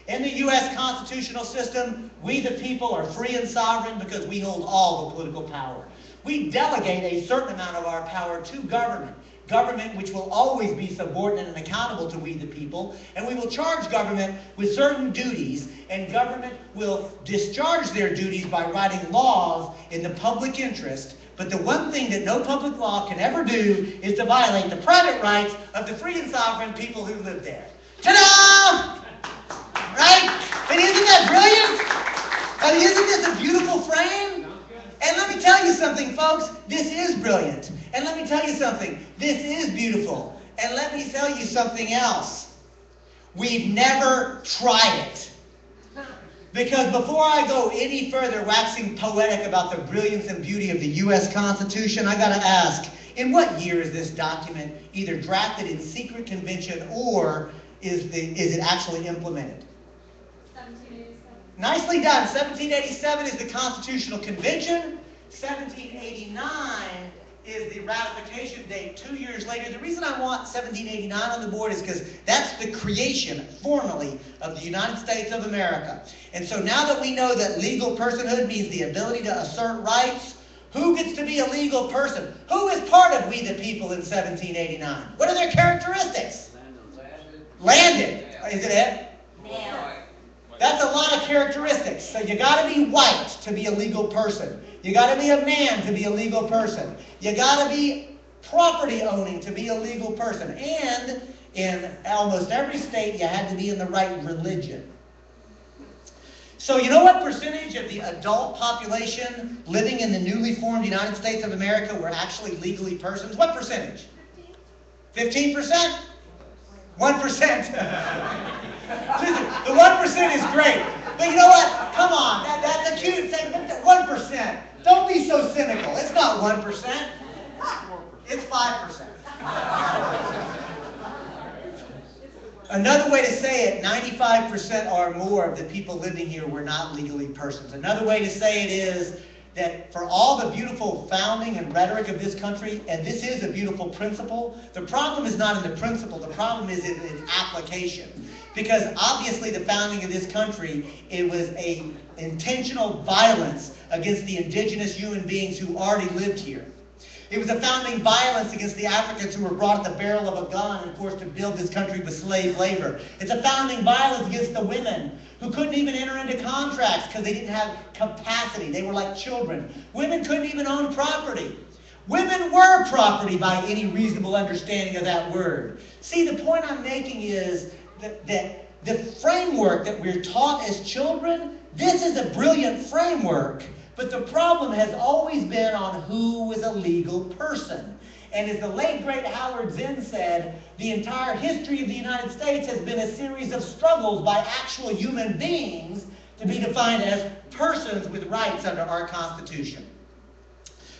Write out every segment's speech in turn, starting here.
In the U.S. constitutional system, we the people are free and sovereign because we hold all the political power. We delegate a certain amount of our power to government. Government which will always be subordinate and accountable to we the people, and we will charge government with certain duties, and government will discharge their duties by writing laws in the public interest. But the one thing that no public law can ever do is to violate the private rights of the free and sovereign people who live there. Ta-da! Right? And isn't that brilliant? I mean, isn't this a beautiful frame? And let me tell you something, folks. This is brilliant. And let me tell you something. This is beautiful. And let me tell you something else. We've never tried it. Because before I go any further waxing poetic about the brilliance and beauty of the U.S. Constitution, I got to ask, in what year is this document either drafted in secret convention or is it actually implemented? 1787. Nicely done. 1787 is the Constitutional Convention. 1789 is the ratification date 2 years later. The reason I want 1789 on the board is because that's the creation, formally, of the United States of America. And so now that we know that legal personhood means the ability to assert rights, who gets to be a legal person? Who is part of we the people in 1789? What are their characteristics? Landed. Is it it? Yeah. That's a lot of characteristics. So you got to be white to be a legal person. You got to be a man to be a legal person. You got to be property owning to be a legal person. And in almost every state, you had to be in the right religion. So you know what percentage of the adult population living in the newly formed United States of America were actually legally persons? What percentage? 15%? 1%. Listen, the 1% is great. But you know what? Come on. That's a cute thing. 1%. Don't be so cynical. It's not 1%. It's 5%. Another way to say it, 95% or more of the people living here were not legally persons. Another way to say it is that for all the beautiful founding and rhetoric of this country, and this is a beautiful principle, the problem is not in the principle, the problem is in its application. Because obviously the founding of this country, it was an intentional violence against the indigenous human beings who already lived here. It was a founding violence against the Africans who were brought at the barrel of a gun and forced to build this country with slave labor. It's a founding violence against the women who couldn't even enter into contracts because they didn't have capacity. They were like children. Women couldn't even own property. Women were property by any reasonable understanding of that word. See, the point I'm making is that the framework that we're taught as children, this is a brilliant framework. But the problem has always been on who is a legal person. And as the late, great Howard Zinn said, the entire history of the United States has been a series of struggles by actual human beings to be defined as persons with rights under our Constitution.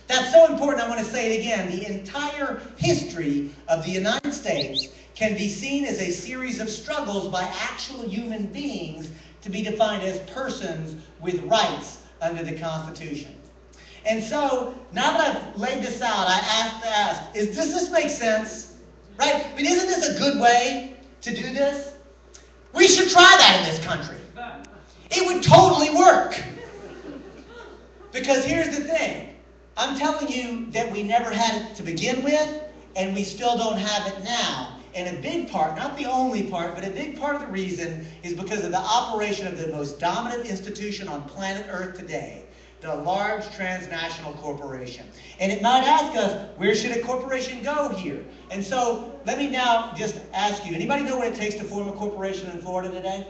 That's so important, I want to say it again. The entire history of the United States can be seen as a series of struggles by actual human beings to be defined as persons with rights under the Constitution. And so, now that I've laid this out, I have to ask, does this make sense? Right? I mean, isn't this a good way to do this? We should try that in this country. It would totally work. Because here's the thing. I'm telling you that we never had it to begin with, and we still don't have it now. And a big part, not the only part, but a big part of the reason is because of the operation of the most dominant institution on planet Earth today, the large transnational corporation. And it might ask us, where should a corporation go here? And so let me now just ask you, anybody know what it takes to form a corporation in Florida today?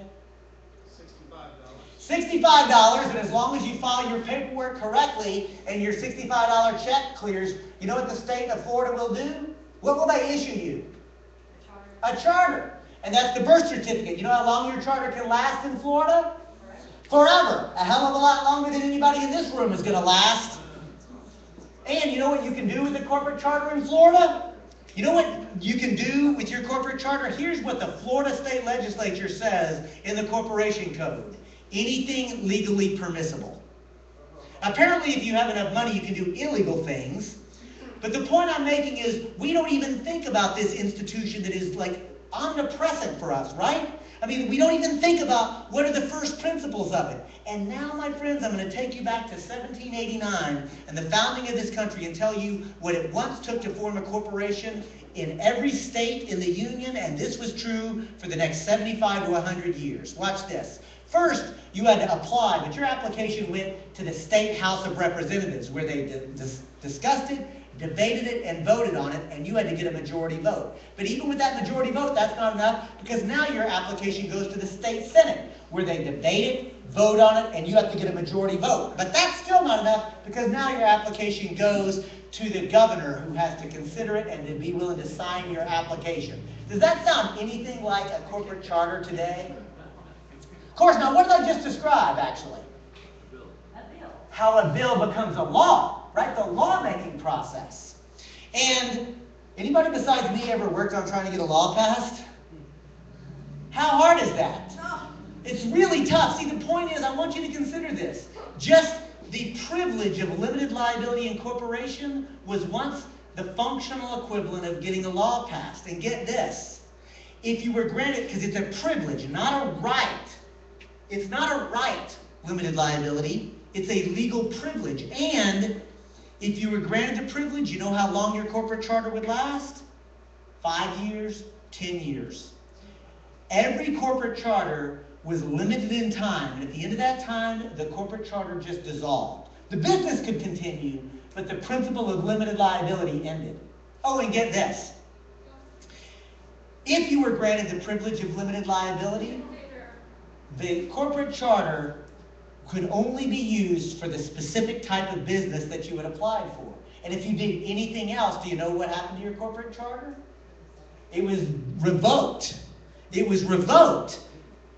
$65, and as long as you file your paperwork correctly and your $65 check clears, you know what the state of Florida will do? What will they issue you? A charter. And that's the birth certificate. You know how long your charter can last in Florida? Forever. A hell of a lot longer than anybody in this room is going to last. And you know what you can do with a corporate charter in Florida? You know what you can do with your corporate charter? Here's what the Florida State Legislature says in the Corporation Code. Anything legally permissible. Apparently, if you have enough money, you can do illegal things. But the point I'm making is we don't even think about this institution that is like omnipresent for us, right? I mean, we don't even think about what are the first principles of it. And now, my friends, I'm going to take you back to 1789 and the founding of this country and tell you what it once took to form a corporation in every state in the Union, and this was true for the next 75 to 100 years. Watch this. First, you had to apply, but your application went to the State House of Representatives, where they discussed it, debated it, and voted on it, and you had to get a majority vote. But even with that majority vote, that's not enough, because now your application goes to the State Senate, where they debate it, vote on it, and you have to get a majority vote. But that's still not enough, because now your application goes to the governor, who has to consider it and to be willing to sign your application. Does that sound anything like a corporate charter today? Of course, now what did I just describe, actually? How a bill becomes a law, right? The lawmaking process. And anybody besides me ever worked on trying to get a law passed? How hard is that? It's really tough. See, the point is, I want you to consider this. Just the privilege of limited liability incorporation was once the functional equivalent of getting a law passed. And get this. If you were granted, because it's a privilege, not a right. It's not a right, limited liability. It's a legal privilege. And if you were granted the privilege, you know how long your corporate charter would last? 5 years, 10 years. Every corporate charter was limited in time, and at the end of that time, the corporate charter just dissolved. The business could continue, but the principle of limited liability ended. Oh, and get this. If you were granted the privilege of limited liability, the corporate charter could only be used for the specific type of business that you had applied for. And if you did anything else, do you know what happened to your corporate charter? It was revoked. It was revoked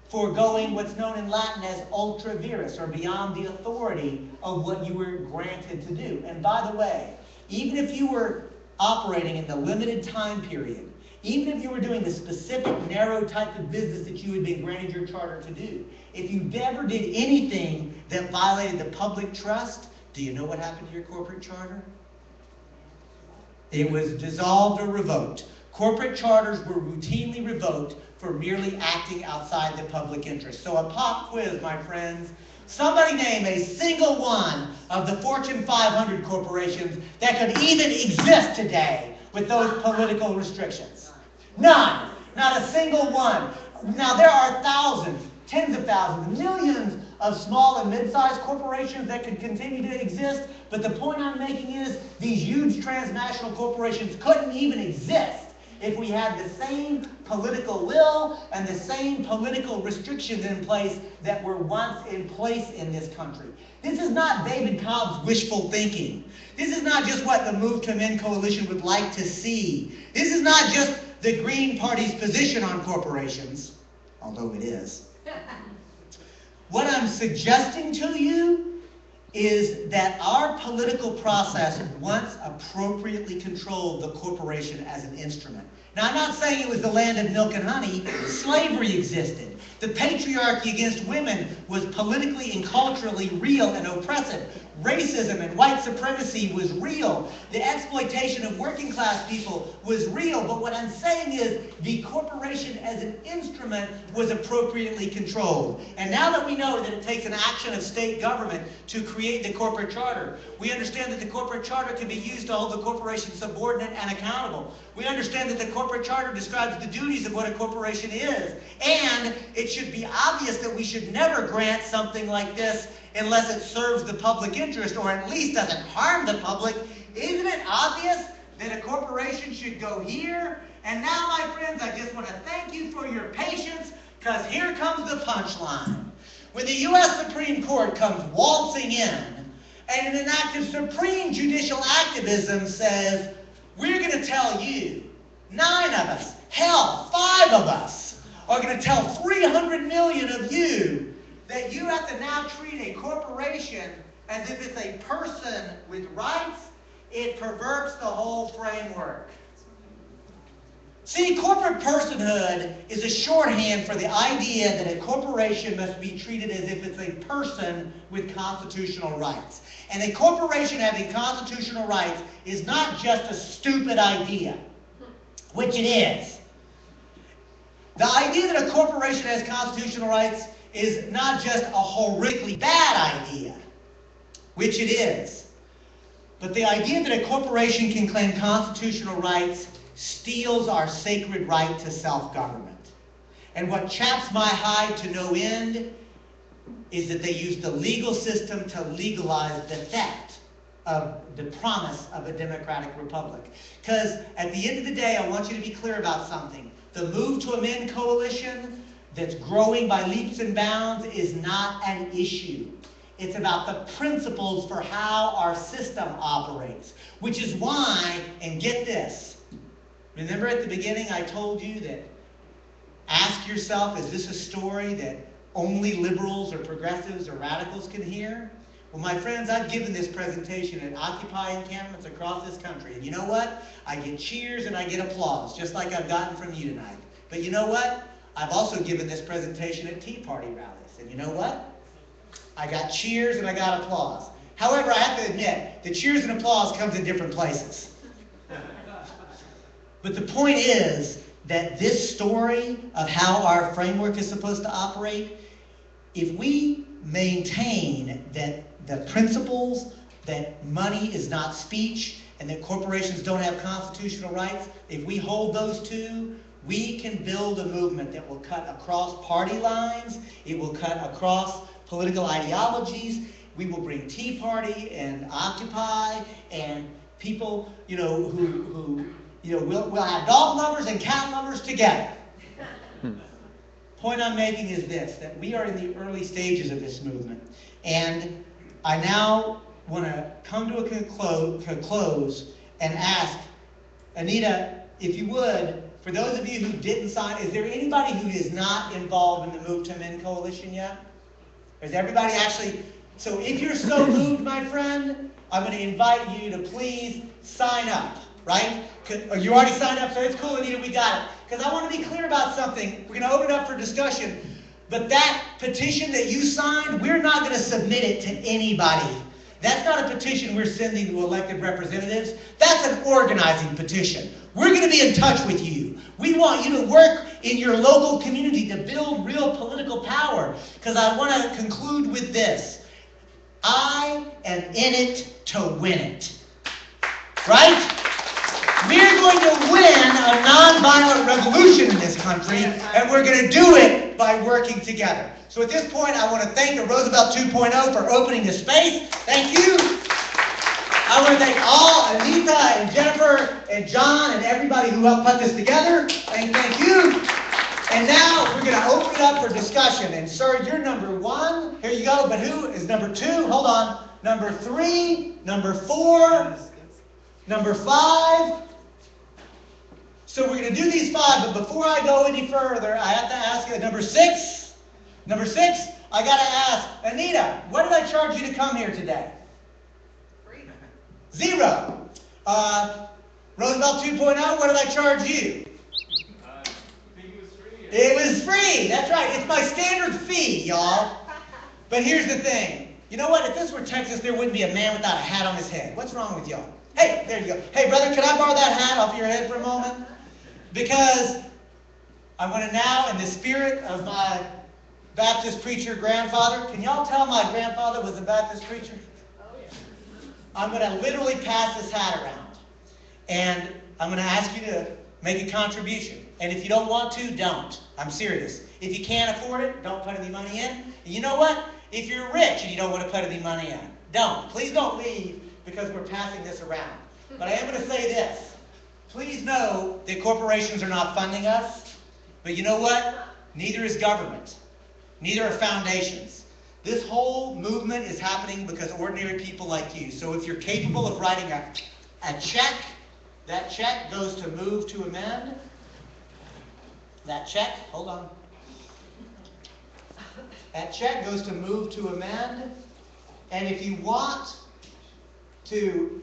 for going what's known in Latin as ultra vires, or beyond the authority of what you were granted to do. And by the way, even if you were operating in the limited time period, even if you were doing the specific narrow type of business that you had been granted your charter to do, if you ever did anything that violated the public trust, do you know what happened to your corporate charter? It was dissolved or revoked. Corporate charters were routinely revoked for merely acting outside the public interest. So a pop quiz, my friends. Somebody name a single one of the Fortune 500 corporations that could even exist today with those political restrictions. None. Not a single one. Now, there are thousands, tens of thousands, millions of small and mid-sized corporations that could continue to exist, but the point I'm making is these huge transnational corporations couldn't even exist if we had the same political will and the same political restrictions in place that were once in place in this country. This is not David Cobb's wishful thinking. This is not just what the Move to Amend Coalition would like to see. This is not just the Green Party's position on corporations, although it is. What I'm suggesting to you is that our political process once appropriately controlled the corporation as an instrument. Now, I'm not saying it was the land of milk and honey. Slavery existed. The patriarchy against women was politically and culturally real and oppressive. Racism and white supremacy was real. The exploitation of working class people was real. But what I'm saying is the corporation as an instrument was appropriately controlled. And now that we know that it takes an action of state government to create the corporate charter, we understand that the corporate charter can be used to hold the corporation subordinate and accountable. We understand that the corporate charter describes the duties of what a corporation is. And it should be obvious that we should never grant something like this unless it serves the public interest, or at least doesn't harm the public. Isn't it obvious that a corporation should go here? And now, my friends, I just want to thank you for your patience, because here comes the punchline. When the U.S. Supreme Court comes waltzing in, and in an act of supreme judicial activism says, we're going to tell you, 9 of us, hell, 5 of us, are going to tell 300 million of you that you have to now treat a corporation as if it's a person with rights. It perverts the whole framework. See, corporate personhood is a shorthand for the idea that a corporation must be treated as if it's a person with constitutional rights. And a corporation having constitutional rights is not just a stupid idea, which it is. The idea that a corporation has constitutional rights is not just a horrifically bad idea, which it is, but the idea that a corporation can claim constitutional rights steals our sacred right to self-government. And what chaps my hide to no end is that they use the legal system to legalize the theft of the promise of a democratic republic. Because at the end of the day, I want you to be clear about something. The Move to Amend coalition that's growing by leaps and bounds is not an issue. It's about the principles for how our system operates, which is why, and get this, remember at the beginning I told you that ask yourself, is this a story that only liberals or progressives or radicals can hear? Well, my friends, I've given this presentation at Occupy encampments across this country, and you know what? I get cheers and I get applause, just like I've gotten from you tonight. But you know what? I've also given this presentation at Tea Party rallies, and you know what? I got cheers and I got applause. However, I have to admit, the cheers and applause comes in different places. But the point is that this story of how our framework is supposed to operate, if we maintain that the principles that money is not speech and that corporations don't have constitutional rights, if we hold those two, we can build a movement that will cut across party lines, it will cut across political ideologies. We will bring Tea Party and Occupy and people, who we'll have dog lovers and cat lovers together. Point I'm making is this, that we are in the early stages of this movement. And I now want to come to a close and ask, Anita, if you would, for those of you who didn't sign, is there anybody who is not involved in the Move to Amend coalition yet? Is everybody actually? So if you're so moved, my friend, I'm going to invite you to please sign up, right? You already signed up, so it's cool, Anita, we got it. Because I want to be clear about something. We're going to open it up for discussion. But that petition that you signed, we're not going to submit it to anybody. That's not a petition we're sending to elected representatives. That's an organizing petition. We're going to be in touch with you. We want you to work in your local community to build real political power. Because I want to conclude with this. I am in it to win it. Right? We're going to win a nonviolent revolution in this country, and we're going to do it by working together. So at this point, I want to thank the Roosevelt 2.0 for opening the space. Thank you. I want to thank all, Anita and Jennifer and John and everybody who helped put this together. Thank you. And now we're going to open it up for discussion. And sir, you're number 1. Here you go. But who is number 2? Hold on. Number 3, number 4, number 5. So we're going to do these 5, but before I go any further, I have to ask you, number 6, I got to ask, Anita, what did I charge you to come here today? Free. 0. Roosevelt 2.0, what did I charge you? I think it was free. It was free, that's right. It's my standard fee, y'all. But here's the thing. You know what? If this were Texas, there wouldn't be a man without a hat on his head. What's wrong with y'all? Hey, there you go. Hey, brother, can I borrow that hat off your head for a moment? Because I'm going to now, in the spirit of my Baptist preacher grandfather, can y'all tell my grandfather was a Baptist preacher? Oh, yeah. I'm going to literally pass this hat around. And I'm going to ask you to make a contribution. And if you don't want to, don't. I'm serious. If you can't afford it, don't put any money in. And you know what? If you're rich and you don't want to put any money in, don't. Please don't leave because we're passing this around. But I am going to say this. Please know that corporations are not funding us, but you know what? Neither is government. Neither are foundations. This whole movement is happening because ordinary people like you. So if you're capable of writing a check, that check goes to Move to Amend. That check, hold on. That check goes to Move to Amend. And if you want to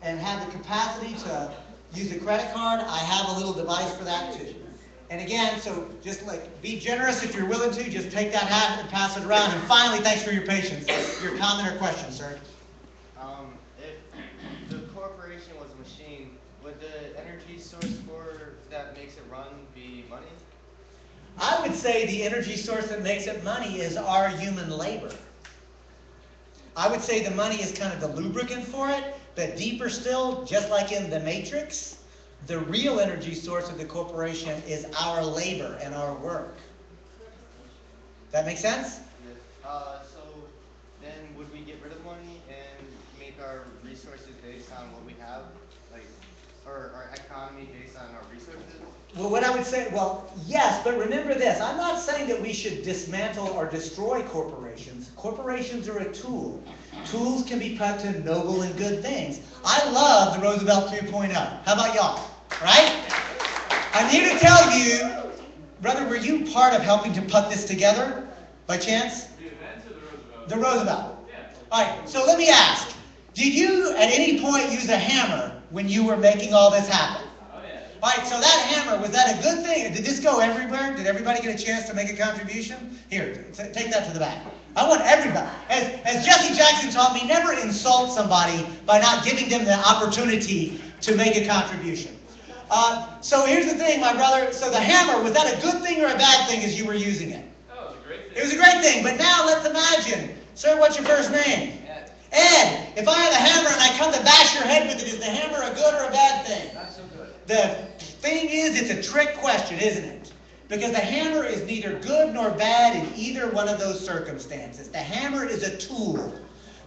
and have the capacity to use a credit card, I have a little device for that too. And again, so just be generous if you're willing to. Just take that hat and pass it around. And finally, thanks for your patience. Your comment or question, sir? If the corporation was a machine, would the energy source that makes it run be money? I would say the energy source that makes it money is our human labor. I would say the money is kind of the lubricant for it, but deeper still, just like in the Matrix, the real energy source of the corporation is our labor and our work. That make sense? Yes. So then would we get rid of money and make our resources based on what we have? Like, or our economy based on our resources? Well, what I would say, well, yes, but remember this. I'm not saying that we should dismantle or destroy corporations. Corporations are a tool. Tools can be put to noble and good things. I love the Roosevelt 2.0. How about y'all? Right? I'm here to tell you, brother, were you part of helping to put this together by chance? The event or the Roosevelt? The Roosevelt. Yeah. All right, so let me ask. Did you at any point use a hammer when you were making all this happen? Oh, yeah. All right, so that hammer, was that a good thing? Did this go everywhere? Did everybody get a chance to make a contribution? Here, take that to the back. I want everybody. As Jesse Jackson taught me, never insult somebody by not giving them the opportunity to make a contribution. So here's the thing, my brother. So the hammer, was that a good thing or a bad thing as you were using it? That was a great thing. It was a great thing, but now let's imagine. Sir, what's your first name? Ed. Ed, if I have a hammer and I come to bash your head with it, is the hammer a good or a bad thing? Not so good. The thing is, it's a trick question, isn't it? Because the hammer is neither good nor bad in either one of those circumstances. The hammer is a tool.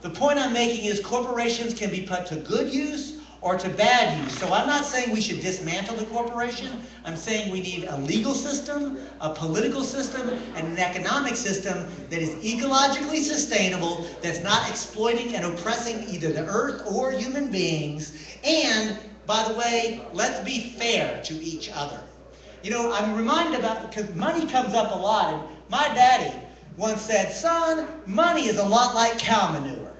The point I'm making is corporations can be put to good use or to bad use. So I'm not saying we should dismantle the corporation. I'm saying we need a legal system, a political system, and an economic system that is ecologically sustainable, that's not exploiting and oppressing either the earth or human beings. And, by the way, let's be fair to each other. You know, I'm reminded about, because money comes up a lot, and my daddy once said, son, money is a lot like cow manure.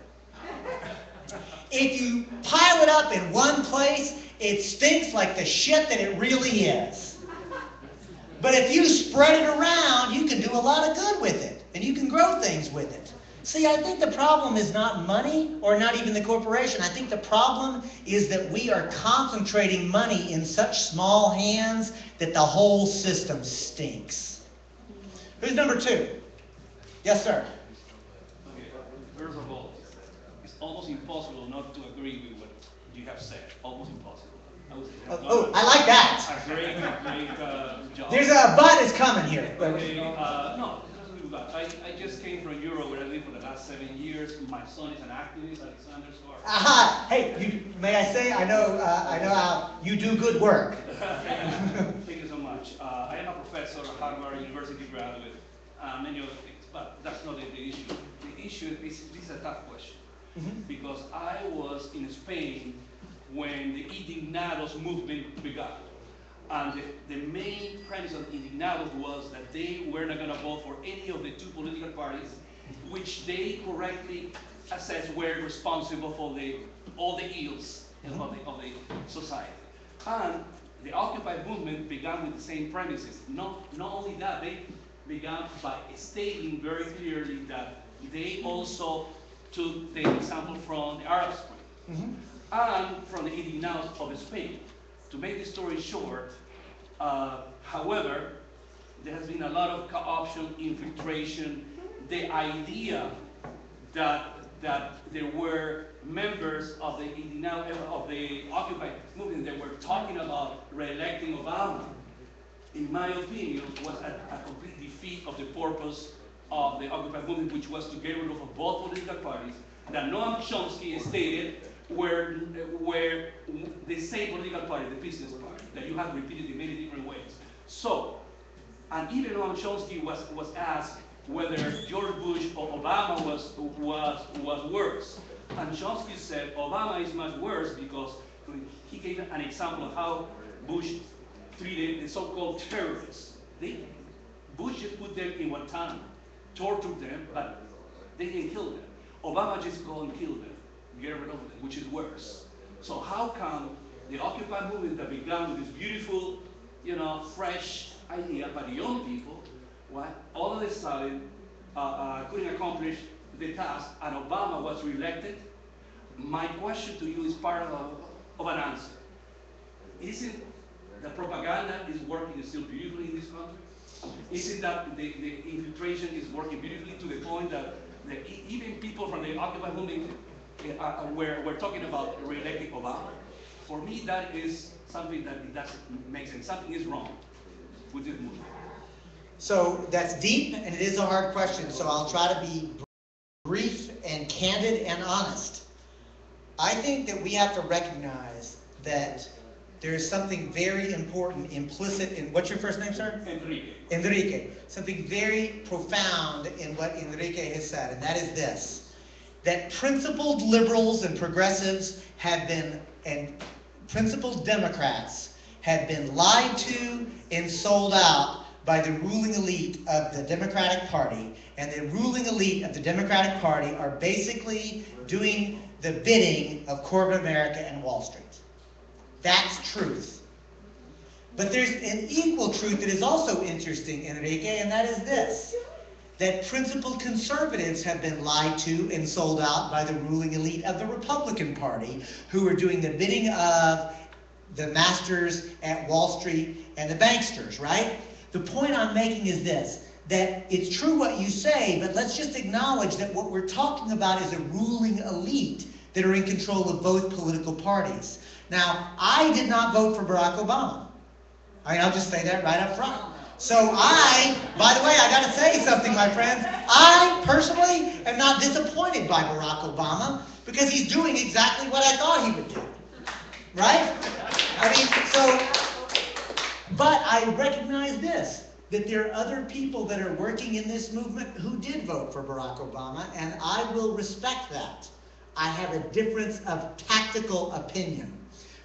If you pile it up in one place, it stinks like the shit that it really is. But if you spread it around, you can do a lot of good with it, and you can grow things with it. See, I think the problem is not money, or not even the corporation. I think the problem is that we are concentrating money in such small hands that the whole system stinks. Who's number two? Yes, sir. Okay, first of all, it's almost impossible not to agree with what you have said. Almost impossible. I would say you have done I like that. a great job. There's a but is coming here. Okay, no, it doesn't do that. I just came from Europe where I lived for the last 7 years. My son is an activist, Alexander Scar. Aha! Hey, may I say, I know how you do good work. Thank you so much. I am a professor, a Harvard University graduate, many other things, but that's not the issue. The issue is, this is a tough question, because I was in Spain when the Indignados movement began. And the main premise of Indignados was that they were not going to vote for any of the two political parties, which they correctly assessed were responsible for all the ills of the society. And the Occupy movement began with the same premises. Not only that, they began by stating very clearly that they also took the example from the Arab Spring and from the Indignados of Spain. To make the story short, however, there has been a lot of corruption, infiltration. The idea that there were members of the Occupy movement that were talking about re-electing Obama, in my opinion, was a complete defeat of the purpose of the Occupy movement, which was to get rid of both political parties that Noam Chomsky stated were the same political party, the People's Party, that you have repeated in many different ways. So, and even Noam Chomsky was asked whether George Bush or Obama was worse. And Chomsky said Obama is much worse because he gave an example of how Bush treated the so-called terrorists. Bush just put them in Guantanamo, tortured them, but they didn't kill them. Obama just go and kill them, get rid of them, which is worse. So how come the Occupy movement that began with this beautiful, fresh idea by the young people, all of a sudden couldn't accomplish the task, and Obama was reelected? My question to you is part of an answer. Isn't the propaganda is working still beautifully in this country? Isn't that the infiltration is working beautifully to the point that even people from the Occupy movement we're talking about re-electing Obama? For me, that is something that it doesn't make sense. Something is wrong with this movement. So that's deep, and it is a hard question, so I'll try to be brief and candid and honest. I think that we have to recognize that there is something very important implicit in, what's your first name, sir? Enrique. Enrique. Something very profound in what Enrique has said, and that is this: that principled liberals and progressives have been, and principled Democrats have been lied to and sold out by the ruling elite of the Democratic Party, and the ruling elite of the Democratic Party are basically doing the bidding of corporate America and Wall Street. That's truth. But there's an equal truth that is also interesting, Enrique, and that is this: that principled conservatives have been lied to and sold out by the ruling elite of the Republican Party, who are doing the bidding of the masters at Wall Street and the banksters, right? The point I'm making is this: that it's true what you say, but let's just acknowledge that what we're talking about is a ruling elite that are in control of both political parties. Now, I did not vote for Barack Obama. I'll just say that right up front. So by the way, I gotta say something, my friends. I personally am not disappointed by Barack Obama, because he's doing exactly what I thought he would do. Right? But I recognize this, that there are other people that are working in this movement who did vote for Barack Obama, and I will respect that. I have a difference of tactical opinion.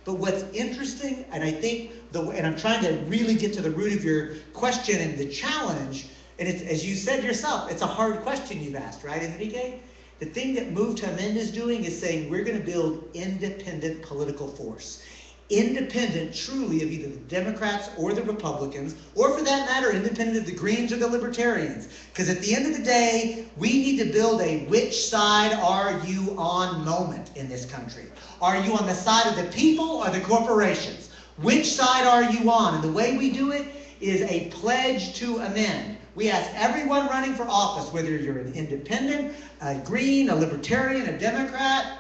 But what's interesting, and I think, and I'm trying to really get to the root of your question and the challenge, and it's, as you said yourself, it's a hard question you've asked, right, Enrique? The thing that Move to Amend is doing is saying we're going to build independent political force. Independent, truly, of either the Democrats or the Republicans, or for that matter, independent of the Greens or the Libertarians. Because at the end of the day, we need to build a which side are you on moment in this country. Are you on the side of the people or the corporations? Which side are you on? And the way we do it is a pledge to amend. We ask everyone running for office, whether you're an independent, a Green, a Libertarian, a Democrat,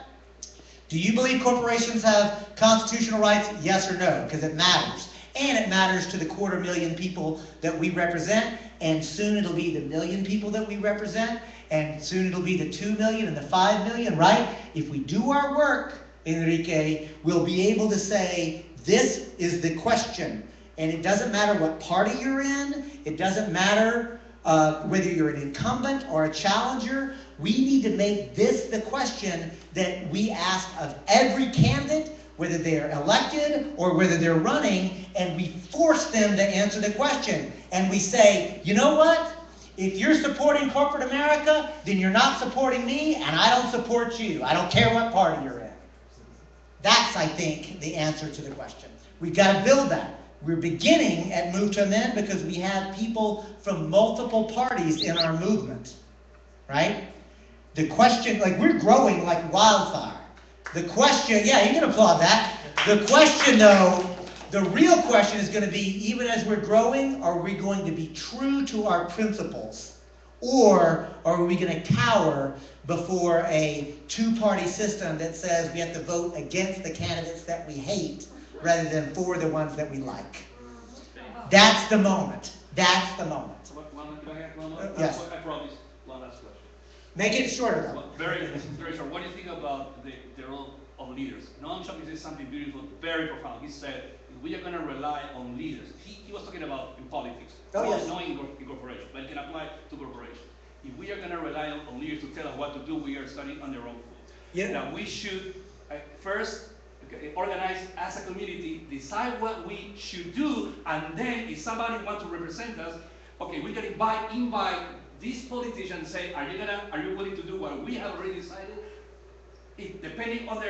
do you believe corporations have constitutional rights? Yes or no? Because it matters. And it matters to the 250,000 people that we represent, and soon it'll be the 1 million people that we represent, and soon it'll be the 2 million and the 5 million, right? If we do our work, Enrique, we'll be able to say, this is the question. And it doesn't matter what party you're in, it doesn't matter whether you're an incumbent or a challenger. We need to make this the question that we ask of every candidate, whether they're elected or whether they're running, and we force them to answer the question. And we say, you know what? If you're supporting corporate America, then you're not supporting me, and I don't support you. I don't care what party you're in. That's, I think, the answer to the question. We've got to build that. We're beginning at Move to Amend because we have people from multiple parties in our movement, right? The question, like, we're growing like wildfire. The question, yeah, you can applaud that. The question, though, the real question is going to be, even as we're growing, are we going to be true to our principles? Or are we going to cower before a two-party system that says we have to vote against the candidates that we hate rather than for the ones that we like? That's the moment. That's the moment. Yes. I promise. One last question. Make it shorter, though. Very, very short. What do you think about the role of leaders? Noam Chomsky said something beautiful, very profound. He said, if we are going to rely on leaders, he was talking about in politics, yes. not in corporations, but it can apply to corporations. If we are going to rely on leaders to tell us what to do, we are starting on the wrong foot. Yeah. Now, we should first organize as a community, decide what we should do, and then if somebody wants to represent us, okay, we can invite these politicians, say, are you willing to do what we have already decided? Depending on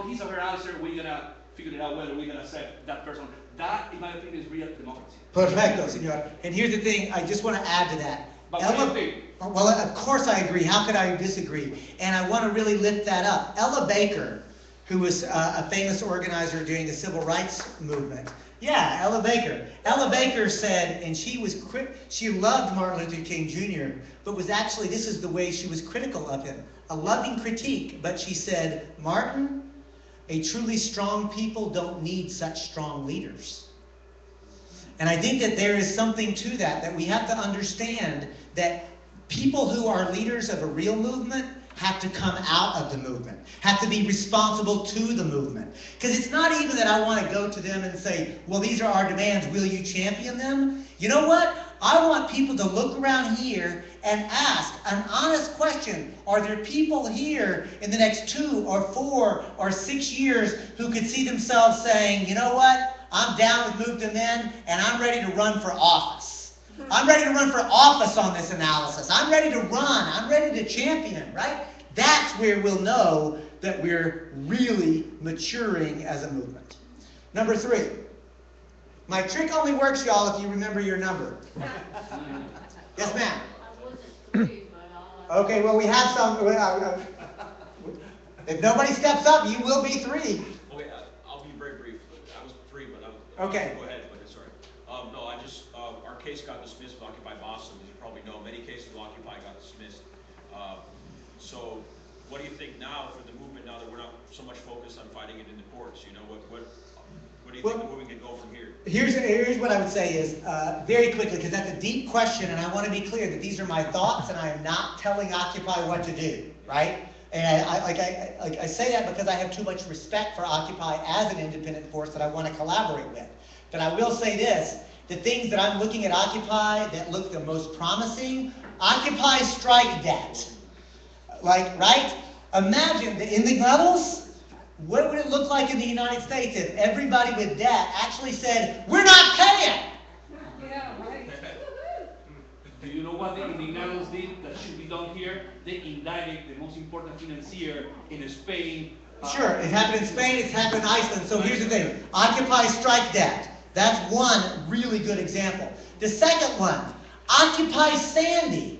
his or her answer, we're gonna figure it out whether we're gonna accept that person. That, in my opinion, is real democracy. Perfecto, senor. And here's the thing, I just want to add to that. But what do you think? Well, of course I agree. How could I disagree? And I want to really lift that up. Ella Baker, who was a famous organizer during the civil rights movement. Yeah, Ella Baker. Ella Baker said, and she loved Martin Luther King Jr., but was actually, this is the way she was critical of him. A loving critique, but she said, Martin, a truly strong people don't need such strong leaders. And I think that there is something to that we have to understand that people who are leaders of a real movement have to come out of the movement, have to be responsible to the movement. Because it's not even that I want to go to them and say, well, these are our demands, will you champion them? You know what? I want people to look around here and ask an honest question. Are there people here in the next 2 or 4 or 6 years who could see themselves saying, you know what? I'm down with Move to Men and I'm ready to run for office. I'm ready to run for office on this analysis. I'm ready to run. I'm ready to champion, right? That's where we'll know that we're really maturing as a movement. Number 3. My trick only works, y'all, if you remember your number. Yes, ma'am. I wasn't 3, but I'll. Okay, well, we have some. If nobody steps up, you will be 3. Okay, I'll be very brief. I was 3, but I was. Okay. Go ahead, but it's all right. No, I just, our case got dismissed with Occupy Boston. As you probably know, many cases of Occupy got dismissed. So, what do you think now for the movement, now that we're not so much focused on fighting it in the courts? You know, what do you think the movement can go from here? Here's what I would say is, very quickly, because that's a deep question, and I want to be clear that these are my thoughts, and I am not telling Occupy what to do, right? And I say that because I have too much respect for Occupy as an independent force that I want to collaborate with. But I will say this, the things that I'm looking at Occupy that look the most promising, Occupy strike debt. Like, right? Imagine the ending levels. What would it look like in the United States if everybody with debt actually said, we're not paying? Yeah, right. Do you know what the Indignados did that should be done here? They indicted the most important financier in Spain. Sure, it happened in Spain, it's happened in Iceland. So here's the thing, Occupy strike debt. That's one really good example. The second one, Occupy Sandy.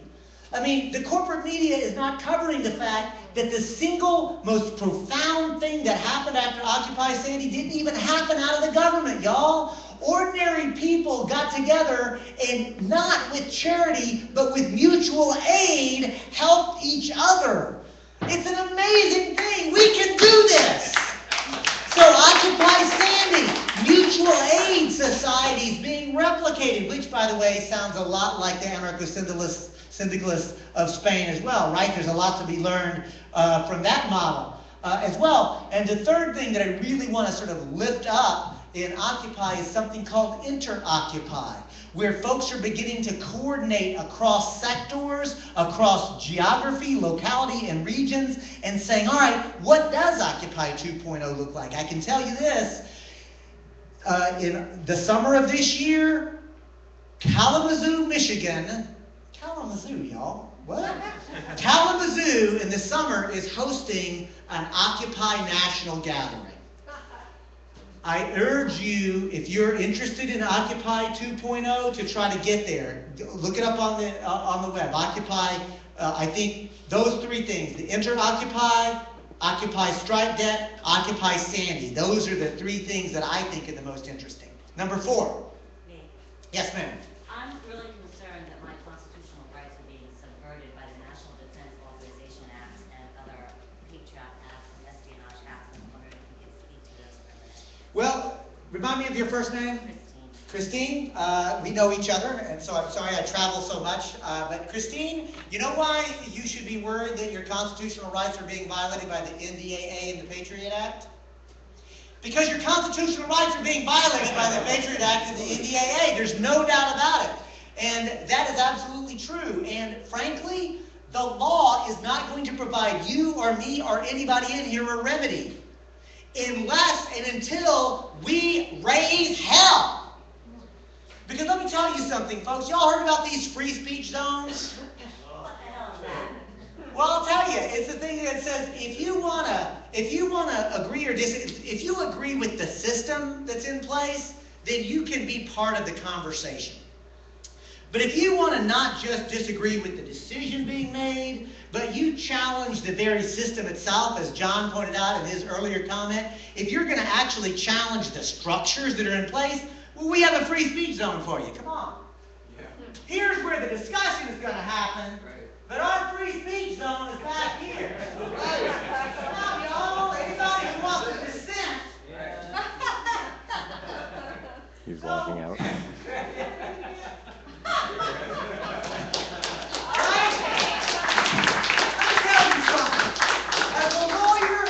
I mean, the corporate media is not covering the fact that the single most profound thing that happened after Occupy Sandy didn't even happen out of the government, y'all. Ordinary people got together and not with charity, but with mutual aid, helped each other. It's an amazing thing. We can do this. So Occupy Sandy, mutual aid societies being replicated, which, by the way, sounds a lot like the anarcho-syndicalists of Spain as well, right? There's a lot to be learned from that model as well. And the third thing that I really want to sort of lift up in Occupy is something called Inter-Occupy, where folks are beginning to coordinate across sectors, across geography, locality, and regions, and saying, all right, what does Occupy 2.0 look like? I can tell you this, in the summer of this year, Kalamazoo, Michigan, Kalamazoo, y'all. What? Kalamazoo in the summer is hosting an Occupy National Gathering. I urge you, if you're interested in Occupy 2.0, to try to get there. Look it up on the web. Occupy, I think those 3 things, the Inter-Occupy, Occupy Strike Debt, Occupy Sandy. Those are the 3 things that I think are the most interesting. Number 4. Me. Yes, ma'am. I'm really concerned that my constitutional rights are being subverted by the National Defense Authorization Act and other Patriot Acts and espionage acts. I'm wondering if you could speak to those for a minute. Well, remind me of your first name. Christine. Christine, we know each other, and so I'm sorry I travel so much. But Christine, you know why you should be worried that your constitutional rights are being violated by the NDAA and the Patriot Act? Because your constitutional rights are being violated by the Patriot Act and the NDAA. There's no doubt about it. And that is absolutely true. And frankly, the law is not going to provide you or me or anybody in here a remedy unless and until we raise hell. Because let me tell you something, folks. Y'all heard about these free speech zones? What the hell is that? Well, I'll tell you, it's the thing that says if you wanna agree or disagree, if you agree with the system that's in place, then you can be part of the conversation. But if you want to not just disagree with the decision being made, but you challenge the very system itself, as John pointed out in his earlier comment, if you're going to actually challenge the structures that are in place, well, we have a free speech zone for you. Come on. Yeah. Here's where the discussion is going to happen. But our free speech zone is back here. Come on, y'all. Anybody who wants to dissent. He's walking out. As a lawyer,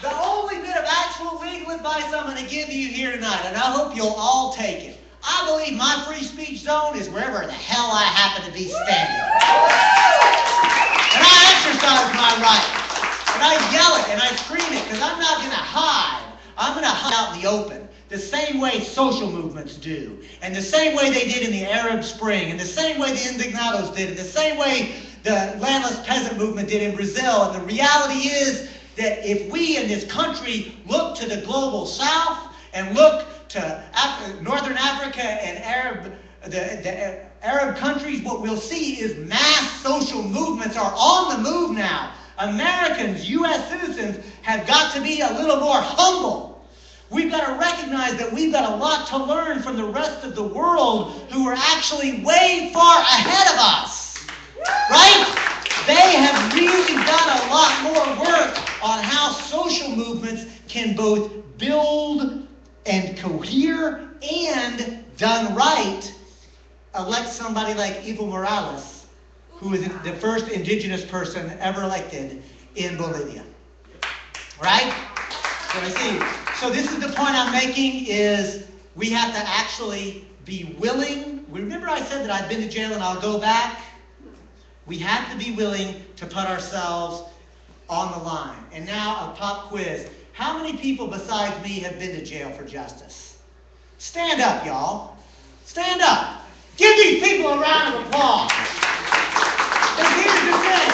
the only bit of actual legal advice I'm going to give you here tonight, and I hope you'll all take it. I believe my free speech zone is wherever the hell I happen to be standing. And I exercise my right. And I yell it and I scream it because I'm not going to hide. I'm going to hide out in the open. The same way social movements do. And the same way they did in the Arab Spring. And the same way the Indignados did. And the same way the landless peasant movement did in Brazil. And the reality is that if we in this country look to the global south and look to Northern Africa and the Arab countries, what we'll see is mass social movements are on the move now. Americans, U.S. citizens, have got to be a little more humble. We've got to recognize that we've got a lot to learn from the rest of the world who are actually way far ahead of us. Right? They have really done a lot more work on how social movements can both build and cohere and, done right, elect somebody like Evo Morales, who is the first indigenous person ever elected in Bolivia. Right? So I see. So this is the point I'm making is we have to actually be willing. Remember I said that I've been to jail and I'll go back? We have to be willing to put ourselves on the line. And now a pop quiz. How many people besides me have been to jail for justice? Stand up, y'all. Stand up. Give these people a round of applause. And here's the thing.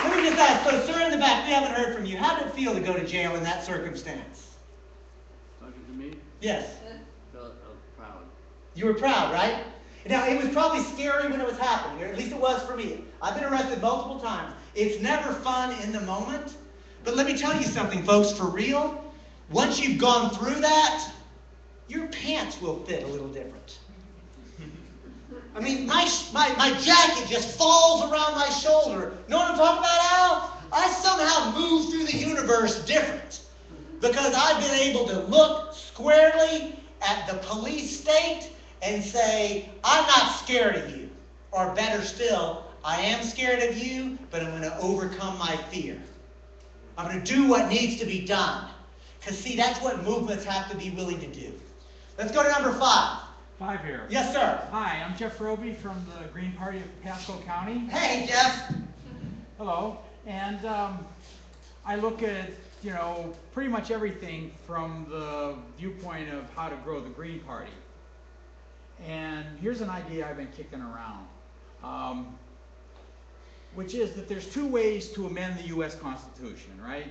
Let me just ask, so sir in the back, we haven't heard from you. How did it feel to go to jail in that circumstance? Talking to me? Yes. I was proud. You were proud, right? Now, it was probably scary when it was happening, or at least it was for me. I've been arrested multiple times. It's never fun in the moment. But let me tell you something, folks, for real. Once you've gone through that, your pants will fit a little different. I mean, my jacket just falls around my shoulder. Know what I'm talking about, Al? I somehow move through the universe different. Because I've been able to look squarely at the police state and say, I'm not scared of you. Or better still, I am scared of you, but I'm going to overcome my fear. I'm going to do what needs to be done. Because see, that's what movements have to be willing to do. Let's go to number 5. 5 here. Yes, sir. Hi, I'm Jeff Roby from the Green Party of Pasco County. Hey, Jeff. Hello. And I look at, pretty much everything from the viewpoint of how to grow the Green Party. And here's an idea I've been kicking around, which is that there's 2 ways to amend the U.S. Constitution, right?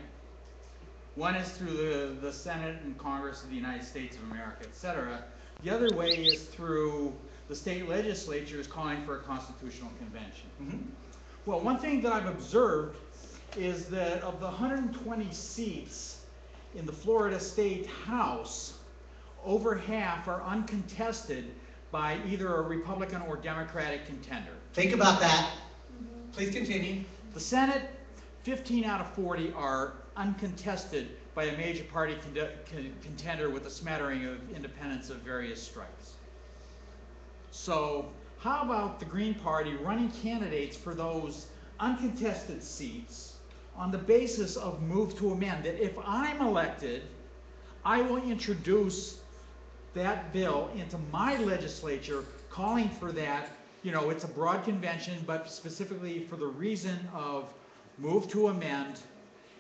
One is through the Senate and Congress of the United States of America, etc. The other way is through the state legislatures calling for a constitutional convention. Mm-hmm. Well, one thing that I've observed is that of the 120 seats in the Florida State House, over half are uncontested by either a Republican or Democratic contender. Think about that. Please continue. The Senate, 15 out of 40 are uncontested by a major party contender with a smattering of independents of various stripes. So how about the Green Party running candidates for those uncontested seats on the basis of move to amend, that if I'm elected, I will introduce that bill into my legislature, calling for that, it's a broad convention, but specifically for the reason of move to amend.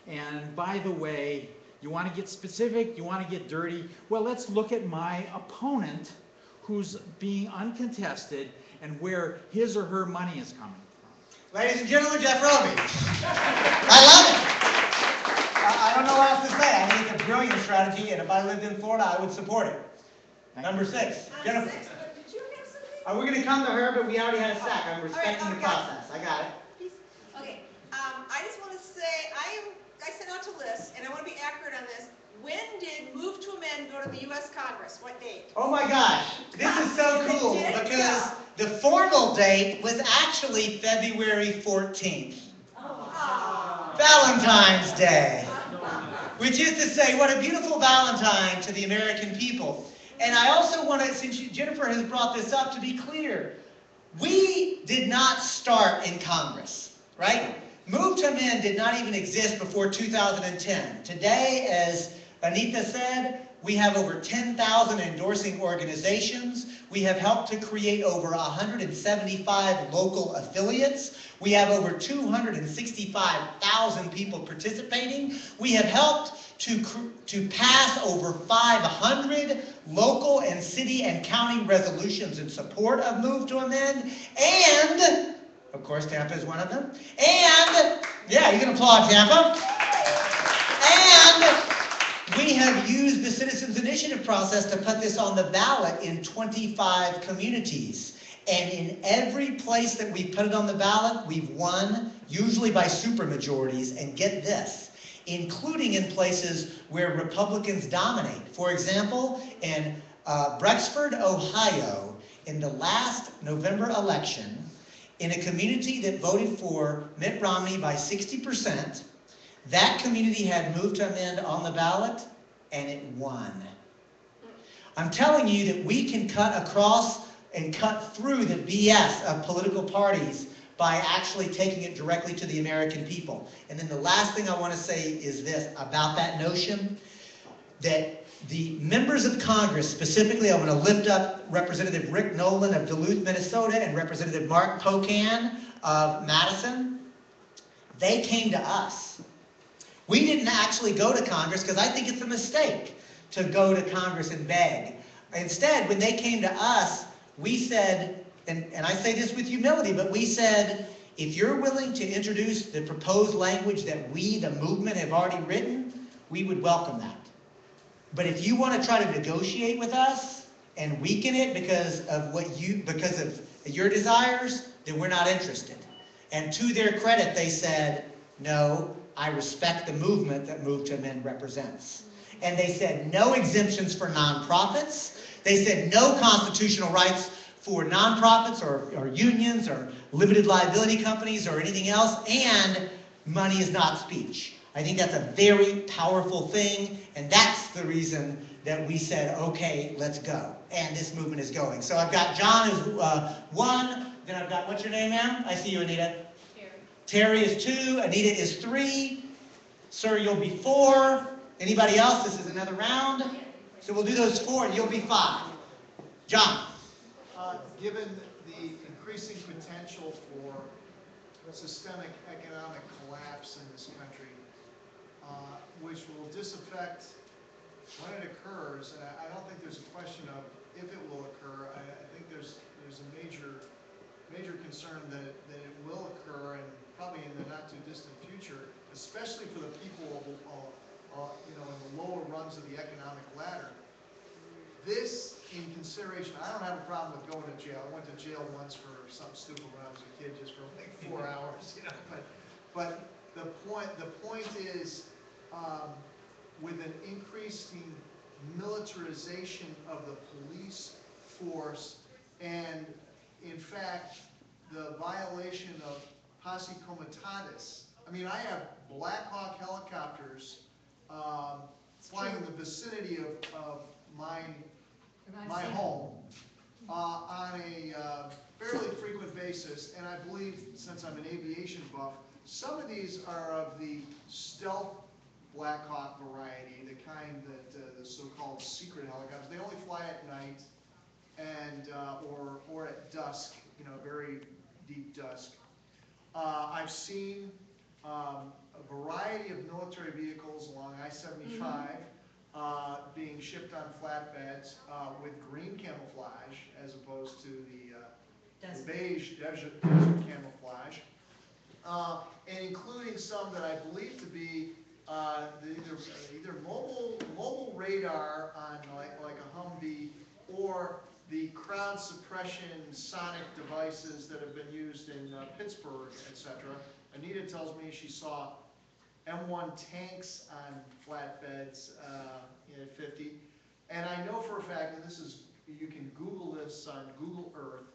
And by the way, you want to get specific, you want to get dirty, well, let's look at my opponent who's being uncontested and where his or her money is coming from. Ladies and gentlemen, Jeff Roby. I love it. I don't know what else to say. I think it's a brilliant strategy, and if I lived in Florida, I would support it. Number 6, Jennifer. We're gonna come to her, but we already had a sec. I'm respecting the okay. process. I got it. Okay, I just want to say, I sent out a list, and I want to be accurate on this. When did Move to Amend go to the U.S. Congress? What date? Oh my gosh, this is so cool It did? because Yeah. the formal date was actually February 14th, Oh. Valentine's Day, which is to say, what a beautiful Valentine to the American people. And I also want to, since Jennifer has brought this up, to be clear, we did not start in Congress, right? Move to Amend did not even exist before 2010. Today, as Anita said, we have over 10,000 endorsing organizations. We have helped to create over 175 local affiliates. We have over 265,000 people participating. We have helped to pass over 500 local and city and county resolutions in support of Move to Amend. And, of course, Tampa is one of them. And, yeah, you can applaud Tampa. And we have used the Citizens Initiative process to put this on the ballot in 25 communities. And in every place that we put it on the ballot, we've won, usually by supermajorities. And get this, including in places where Republicans dominate. For example, in Brexford, Ohio, in the last November election, in a community that voted for Mitt Romney by 60%, that community had Move to Amend on the ballot, and it won. I'm telling you that we can cut across and cut through the BS of political parties by actually taking it directly to the American people. And then the last thing I want to say is this about that notion that the members of Congress, specifically I want to lift up Representative Rick Nolan of Duluth, Minnesota, and Representative Mark Pocan of Madison. They came to us. We didn't actually go to Congress because I think it's a mistake to go to Congress and beg. Instead, when they came to us, we said, and I say this with humility, but we said, if you're willing to introduce the proposed language that we, the movement, have already written, we would welcome that. But if you want to try to negotiate with us and weaken it because of your desires, then we're not interested. And to their credit, they said, no, I respect the movement that Move to Amend represents. And they said no exemptions for nonprofits. They said no constitutional rights for nonprofits or unions or limited liability companies or anything else, and money is not speech. I think that's a very powerful thing, and that's the reason that we said, okay, let's go. And this movement is going. So I've got John who's one, then I've got, what's your name, ma'am? I see you, Anita. Terry is 2, Anita is 3. Sir, you'll be 4. Anybody else? This is another round. So we'll do those 4, and you'll be 5. John. Given the increasing potential for systemic economic collapse in this country, which will disaffect when it occurs, and I don't think there's a question of if it will occur. I think there's a major concern that it will occur, and probably in the not too distant future, especially for the people in the lower rungs of the economic ladder. This, in consideration, I don't have a problem with going to jail. I went to jail once for something stupid when I was a kid, just for like 4 hours, But the point is, with an increasing militarization of the police force, and in fact, the violation of posse comitatus. I mean, I have Black Hawk helicopters flying in the vicinity of my home on a fairly frequent basis, and I believe, since I'm an aviation buff, some of these are of the stealth Black Hawk variety, the kind that the so-called secret helicopters. They only fly at night and or at dusk, very deep dusk. I've seen a variety of military vehicles along I-75 being shipped on flatbeds with green camouflage as opposed to the beige desert camouflage, and including some that I believe to be either mobile radar on like a Humvee, or the crowd suppression sonic devices that have been used in Pittsburgh, etc. Anita tells me she saw M1 tanks on flatbeds at 50. And I know for a fact, and this is, you can Google this on Google Earth,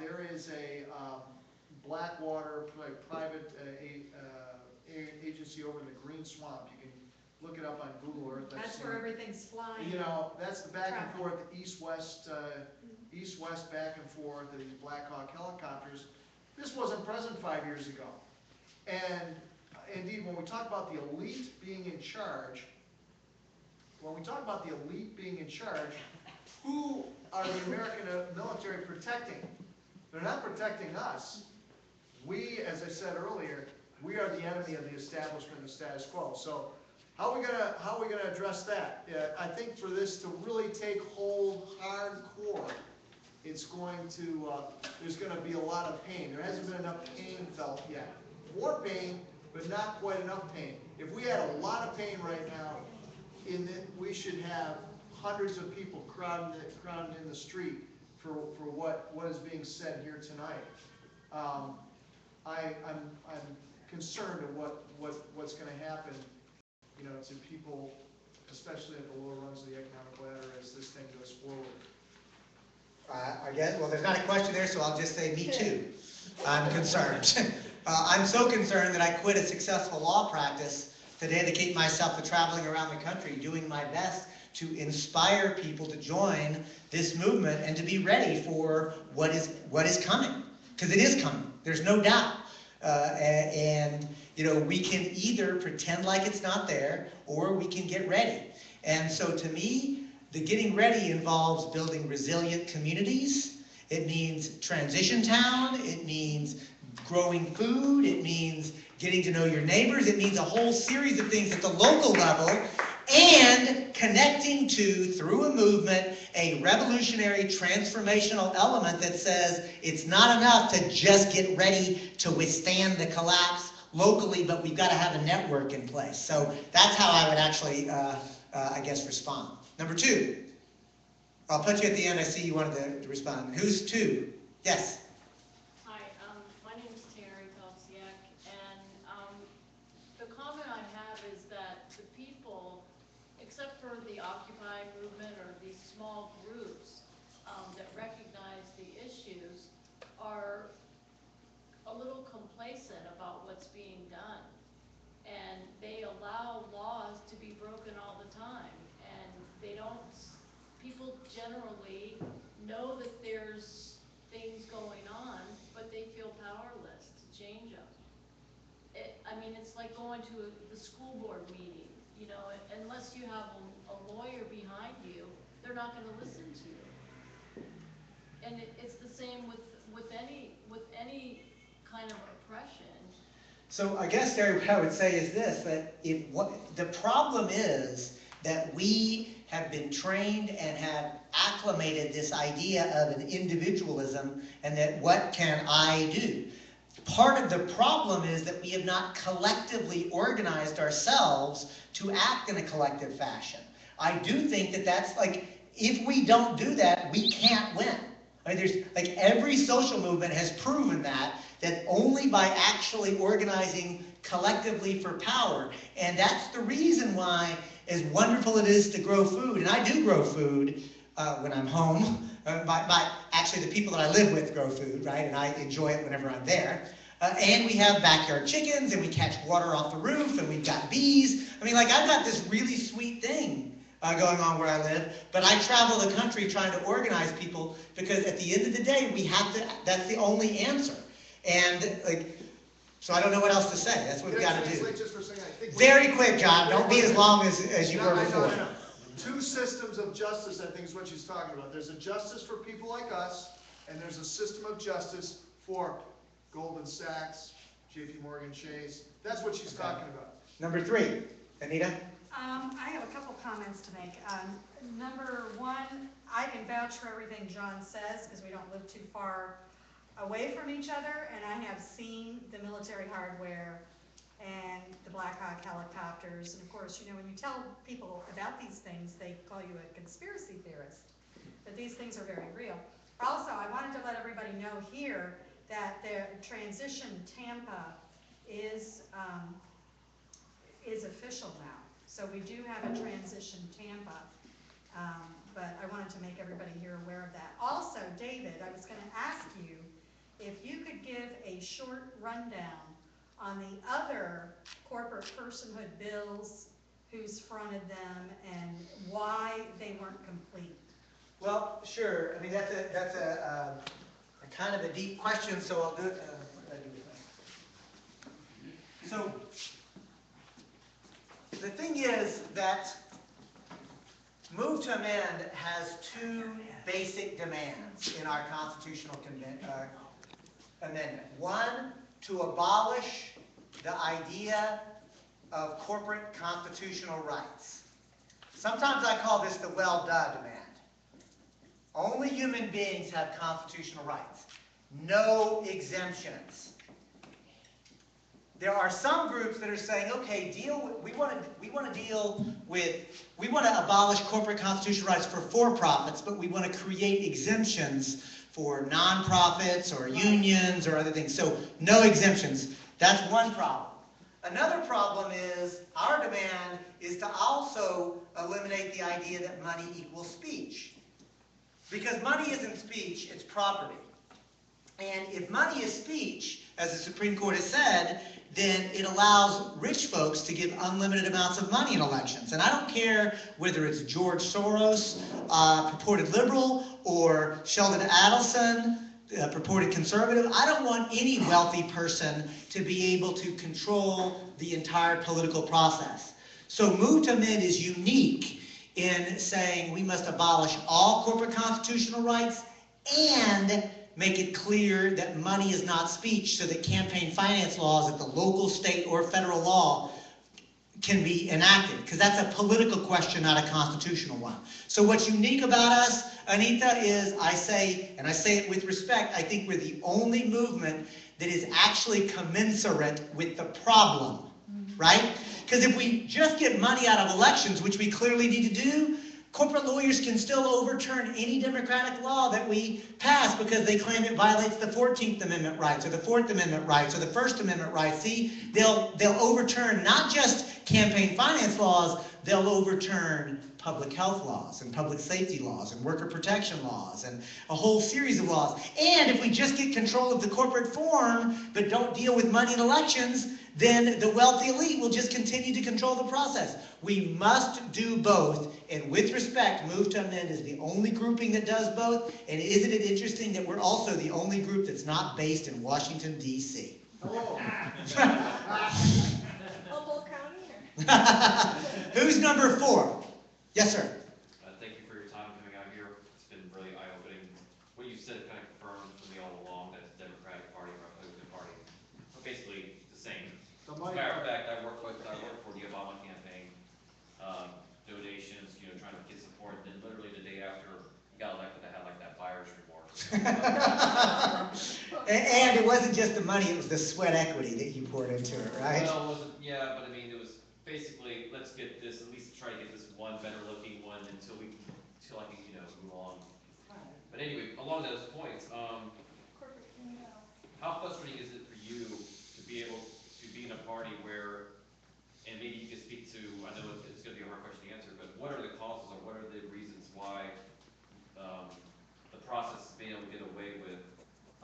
there is a Blackwater private agency over in the Green Swamp. You can look it up on Google Earth. That's where everything's flying. You know, that's the back and forth, east-west, east-west back and forth of these Black Hawk helicopters. This wasn't present 5 years ago. And indeed, when we talk about the elite being in charge, who are the American military protecting? They're not protecting us. We, as I said earlier, we are the enemy of the establishment and the status quo. So how are we gonna address that? I think for this to really take hold hardcore, it's going to, there's gonna be a lot of pain. There hasn't been enough pain felt yet. More pain, but not quite enough pain. If we had a lot of pain right now, we should have hundreds of people crowding in the street for what is being said here tonight. I'm concerned of what's going to happen, you know, to people, especially at the lower rungs of the economic ladder as this thing goes forward. I guess, well, there's not a question there, so I'll just say me too. I'm concerned. I'm so concerned that I quit a successful law practice to dedicate myself to traveling around the country, doing my best to inspire people to join this movement and to be ready for what is coming, because it is coming. There's no doubt. And you know, we can either pretend like it's not there, or we can get ready. And so to me, the getting ready involves building resilient communities. It means transition town. It means growing food. It means getting to know your neighbors. It means a whole series of things at the local level, and connecting to, through a movement, a revolutionary transformational element that says it's not enough to just get ready to withstand the collapse locally, but we've got to have a network in place. So that's how I would actually, I guess, respond. Number two. I'll put you at the end. I see you wanted to respond. Who's two? Yes. Hi, my name is Terry Pelsiak, and the comment I have is that the people, except for the Occupy movement or these small groups that recognize the issues, are a little complacent about what's being done. And they allow laws to be broken all the time. And they don't, people generally know that there's things going on, but they feel powerless to change them. I mean, it's like going to the school board meeting, you know, unless you have a lawyer behind you, they're not going to listen to you. And it's the same with any kind of oppression. So I guess, Terry, what I would say is this, that the problem is that we have been trained and have acclimated this idea of an individualism, and that what can I do? Part of the problem is that we have not collectively organized ourselves to act in a collective fashion. I do think that that's like, if we don't do that, we can't win. I mean, there's like every social movement has proven that only by actually organizing collectively for power. And that's the reason why, as wonderful it is to grow food, and I do grow food when I'm home. Actually, the people that I live with grow food, right? And I enjoy it whenever I'm there. And we have backyard chickens, and we catch water off the roof, and we've got bees. I mean, like, I've got this really sweet thing going on where I live, but I travel the country trying to organize people, because at the end of the day, we have to, that's the only answer. And, like, so I don't know what else to say. That's what we've got to do. Just for a second, I think Very quick, John. Don't be as long as you were before. I know. Two systems of justice, I think, is what she's talking about. There's a justice for people like us, and there's a system of justice for Goldman Sachs, JP Morgan Chase. That's what she's talking about. Number three, Anita? I have a couple comments to make. Number one, I can vouch for everything John says, because we don't live too far away from each other, and I have seen the military hardware and the Black Hawk helicopters. And of course, you know, when you tell people about these things, they call you a conspiracy theorist. but these things are very real. Also, I wanted to let everybody know here that the transition Tampa is official now. So we do have a transition Tampa, but I wanted to make everybody here aware of that. Also, David, I was going to ask you if you could give a short rundown on the other corporate personhood bills, who's fronted them, and why they weren't complete. Well, sure. I mean, that's a kind of a deep question, so I'll do it. What did I do with mine? So the thing is that Move to Amend has two basic demands in our constitutional amendment. One, to abolish the idea of corporate constitutional rights. Sometimes I call this the well-duh demand. Only human beings have constitutional rights. No exemptions. There are some groups that are saying, okay, we want to abolish corporate constitutional rights for for-profits, but we want to create exemptions for nonprofits or unions or other things. So no exemptions. That's one problem. Another problem is our demand is to also eliminate the idea that money equals speech. Because money isn't speech, it's property. And if money is speech, as the Supreme Court has said, then it allows rich folks to give unlimited amounts of money in elections. And I don't care whether it's George Soros, purported liberal, or Sheldon Adelson, purported conservative. I don't want any wealthy person to be able to control the entire political process. So Move to Amend is unique in saying we must abolish all corporate constitutional rights and make it clear that money is not speech, so that campaign finance laws at the local, state, or federal law can be enacted, because that's a political question, not a constitutional one. So what's unique about us, Anita, is I say it with respect, I think we're the only movement that is actually commensurate with the problem, right? Because if we just get money out of elections, which we clearly need to do, corporate lawyers can still overturn any democratic law that we pass because they claim it violates the 14th Amendment rights or the 4th Amendment rights or the First Amendment rights. See, they'll overturn not just campaign finance laws, they'll overturn public health laws and public safety laws and worker protection laws and a whole series of laws. And if we just get control of the corporate form but don't deal with money in elections, then the wealthy elite will just continue to control the process. We must do both, and with respect, Move to Amend is the only grouping that does both, and isn't it interesting that we're also the only group that's not based in Washington, D.C.? Oh. Humboldt County? Who's number 4? Yes, sir. Thank you for your time coming out here. It's been really eye-opening. What you said kind of confirmed for me all along that the Democratic Party and Republican Party are basically the same. As a matter of fact, I worked for the Obama campaign, donations, trying to get support, and then literally the day after he got elected, I had like that buyer's remorse. And it wasn't just the money, it was the sweat equity that you poured into it, right? Well, it wasn't, yeah, but I mean, it was basically, let's get this, at least try to get this one better looking one until I can, move on. But anyway, along those points, how frustrating is it for you to be able to be in a party where, and maybe you can speak to, I know it's going to be a hard question to answer, but what are the causes or what are the reasons why the process of being able to get away with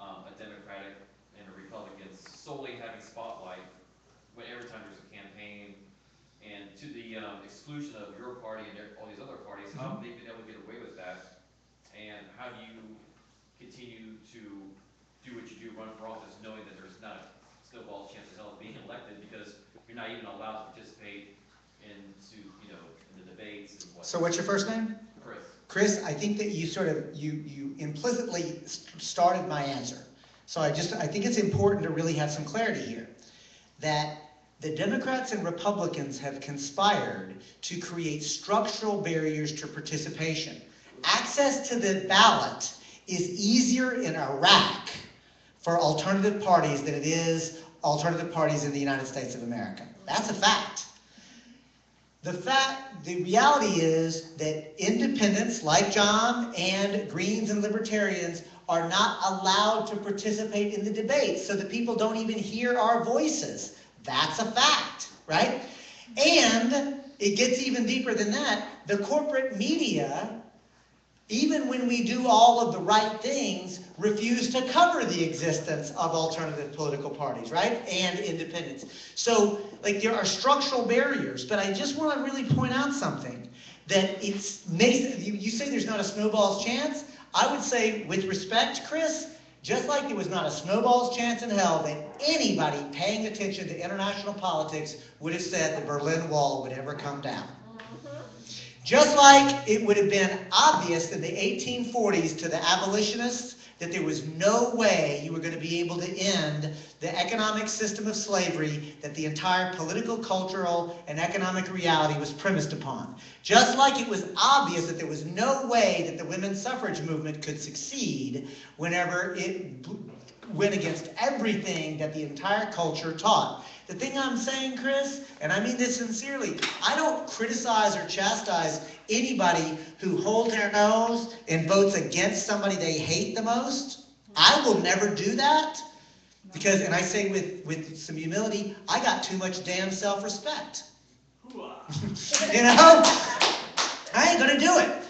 a Democratic and a Republican solely having spotlight every time there's a campaign, and to the exclusion of your party and all these other parties, how have they been able to get away with that, and how do you continue to do what you do, run for office, knowing that there's not a snowball's chance of hell of being elected because you're not even allowed to participate in the debates and whatnot. So what's your first name? Chris. Chris, I think that you you implicitly started my answer. So I think it's important to really have some clarity here. That the Democrats and Republicans have conspired to create structural barriers to participation. Access to the ballot is easier in Iraq for alternative parties than it is alternative parties in the United States of America. That's a fact. The reality is that independents like John and Greens and Libertarians are not allowed to participate in the debate, so that people don't even hear our voices. That's a fact, right? And it gets even deeper than that. The corporate media, even when we do all of the right things, refuse to cover the existence of alternative political parties, right? And independents. So, like, there are structural barriers, but I just want to really point out something. That you say there's not a snowball's chance. I would say, with respect, Chris, just like there was not a snowball's chance in hell that anybody paying attention to international politics would have said the Berlin Wall would ever come down. Just like it would have been obvious in the 1840s to the abolitionists that there was no way you were going to be able to end the economic system of slavery that the entire political, cultural, and economic reality was premised upon. Just like it was obvious that there was no way that the women's suffrage movement could succeed whenever it went against everything that the entire culture taught. The thing I'm saying, Chris, and I mean this sincerely, I don't criticize or chastise anybody who holds their nose and votes against somebody they hate the most. I will never do that because, and I say with some humility, I got too much damn self-respect. You know? I ain't gonna do it.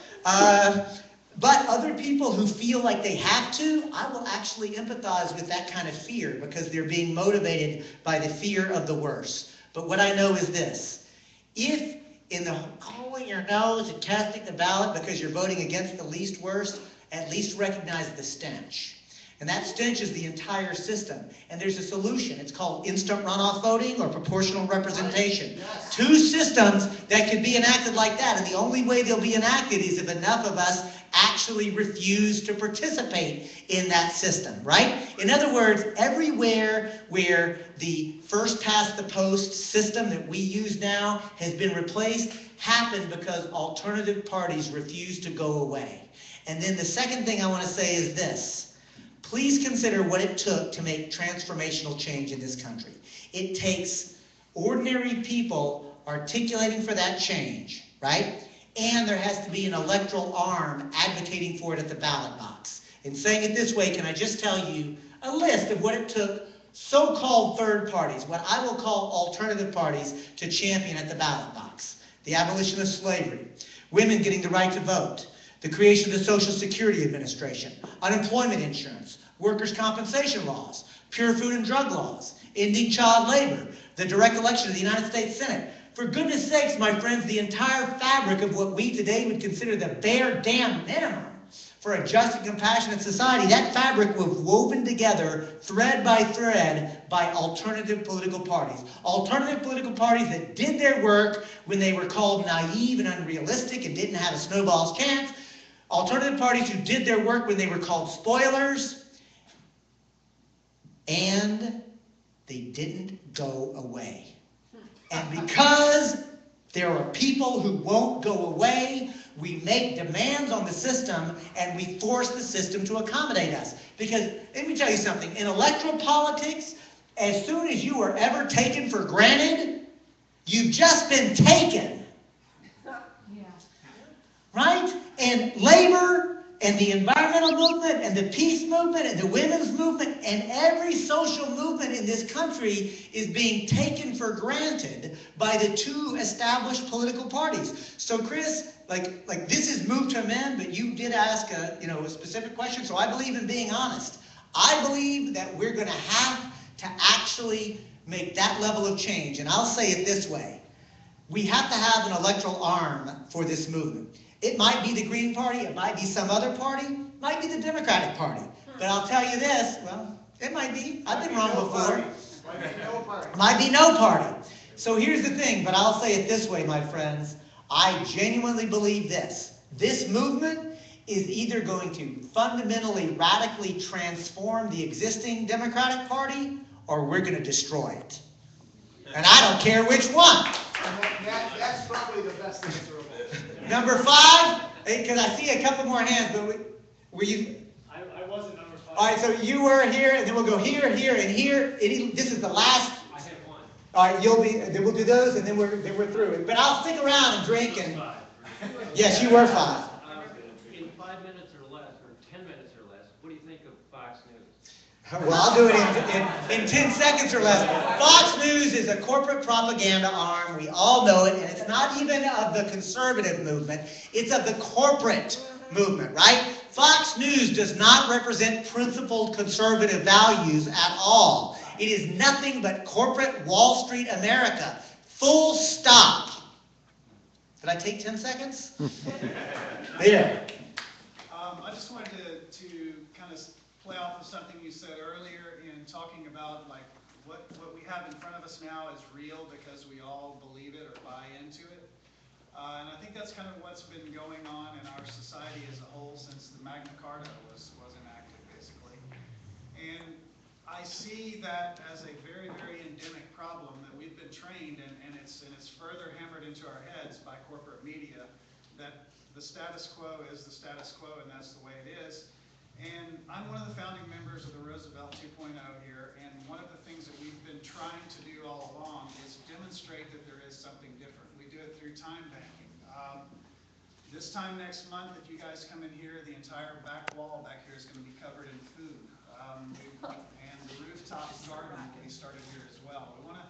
But other people who feel like they have to, I will actually empathize with that kind of fear because they're being motivated by the fear of the worst. But what I know is this. If in the holding your nose and casting the ballot because you're voting against the least worst, at least recognize the stench. And that stench is the entire system. And there's a solution. It's called instant runoff voting or proportional representation. Yes. Two systems that could be enacted like that. And the only way they'll be enacted is if enough of us actually refuse to participate in that system, right? In other words, everywhere where the first past the post system that we use now has been replaced happened because alternative parties refuse to go away. And then the second thing I want to say is this. Please consider what it took to make transformational change in this country. It takes ordinary people articulating for that change, right? And there has to be an electoral arm advocating for it at the ballot box. And saying it this way, can I just tell you a list of what it took so-called third parties, what I will call alternative parties, to champion at the ballot box. The abolition of slavery, women getting the right to vote, the creation of the Social Security Administration, unemployment insurance, workers' compensation laws, pure food and drug laws, ending child labor, the direct election of the United States Senate. For goodness sakes, my friends, the entire fabric of what we today would consider the bare damn minimum for a just and compassionate society, that fabric was woven together thread by thread by alternative political parties. Alternative political parties that did their work when they were called naive and unrealistic and didn't have a snowball's chance. Alternative parties who did their work when they were called spoilers. And they didn't go away. And because there are people who won't go away, we make demands on the system and we force the system to accommodate us. Because, let me tell you something, in electoral politics, as soon as you are ever taken for granted, you've just been taken. Yeah. Right? And labor and the environmental movement and the peace movement and the women's movement and every social movement in this country is being taken for granted by the two established political parties. So Chris, like this is move to amend, but you did ask a specific question, so I believe in being honest. I believe that we're going to have to actually make that level of change. And I'll say it this way. We have to have an electoral arm for this movement. It might be the Green Party, it might be some other party, it might be the Democratic Party. But I'll tell you this, well, it might be. I've been wrong before. Might be no party. So here's the thing, but I'll say it this way, my friends. I genuinely believe this. This movement is either going to fundamentally, radically transform the existing Democratic Party, or we're going to destroy it. And I don't care which one. That's probably the best answer of all. Number 5, because I see a couple more hands, but were you? I wasn't number 5. All right, so you were here, and then we'll go here, here, and here. This is the last. I have one. All right, then we'll do those, and then we're through. But I'll stick around and drink and. Yes, you were 5. In 5 minutes or less, or 10 minutes or less, what do you think of Fox News? Well, I'll do it in 10 seconds or less. Fox News is a corporate propaganda arm. We all know it, and it's not even of the conservative movement. It's of the corporate movement, right? Fox News does not represent principled conservative values at all. It is nothing but corporate Wall Street America. Full stop. Did I take 10 seconds? There. I just wanted to kind of play off of something you said earlier in talking about like what we have in front of us now is real because we all believe it or buy into it. And I think that's kind of what's been going on in our society as a whole since the Magna Carta was enacted, basically. And I see that as a very, very endemic problem that we've been trained, and it's further hammered into our heads by corporate media, that the status quo is the status quo, and that's the way it is. And I'm one of the founding members of the Roosevelt 2.0 here, and one of the things that we've been trying to do all along is demonstrate that there is something different. We do it through time banking. This time next month, if you guys come in here, the entire back wall back here is going to be covered in food. And the rooftop garden will be started here as well. We want to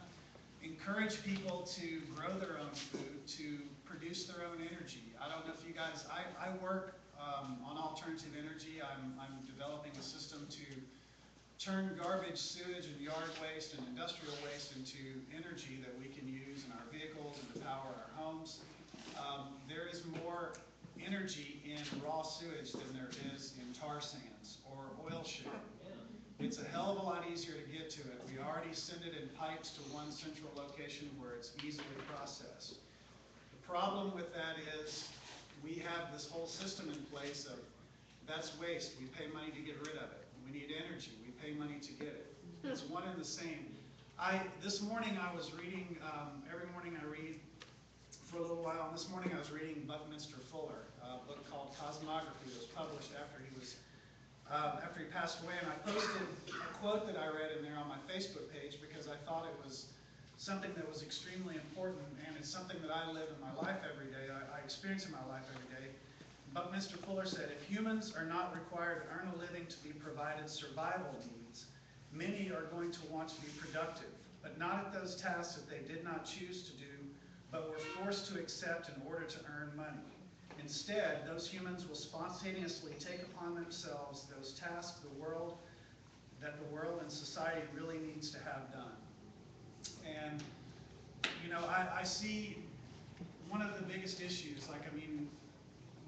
encourage people to grow their own food, to produce their own energy. I don't know if you guys, I work on alternative energy. I'm developing a system to turn garbage, sewage, and yard waste and industrial waste into energy that we can use in our vehicles and to power our homes. There is more energy in raw sewage than there is in tar sands or oil shale. It's a hell of a lot easier to get to it. We already send it in pipes to one central location where it's easily processed. The problem with that is we have this whole system in place of that's waste. We pay money to get rid of it. We need energy. We pay money to get it. It's one and the same. This morning I was reading, every morning I read for a little while, and this morning I was reading Buckminster Fuller, a book called Cosmography that was published after he passed away, and I posted a quote that I read in there on my Facebook page because I thought it was something that was extremely important, and it's something that I live in my life every day, I experience in my life every day. Buckminster Fuller said, if humans are not required to earn a living to be provided survival needs, many are going to want to be productive, but not at those tasks that they did not choose to do, but were forced to accept in order to earn money. Instead, those humans will spontaneously take upon themselves those tasks that the world and society really needs to have done. And, you know, I see one of the biggest issues, like, I mean,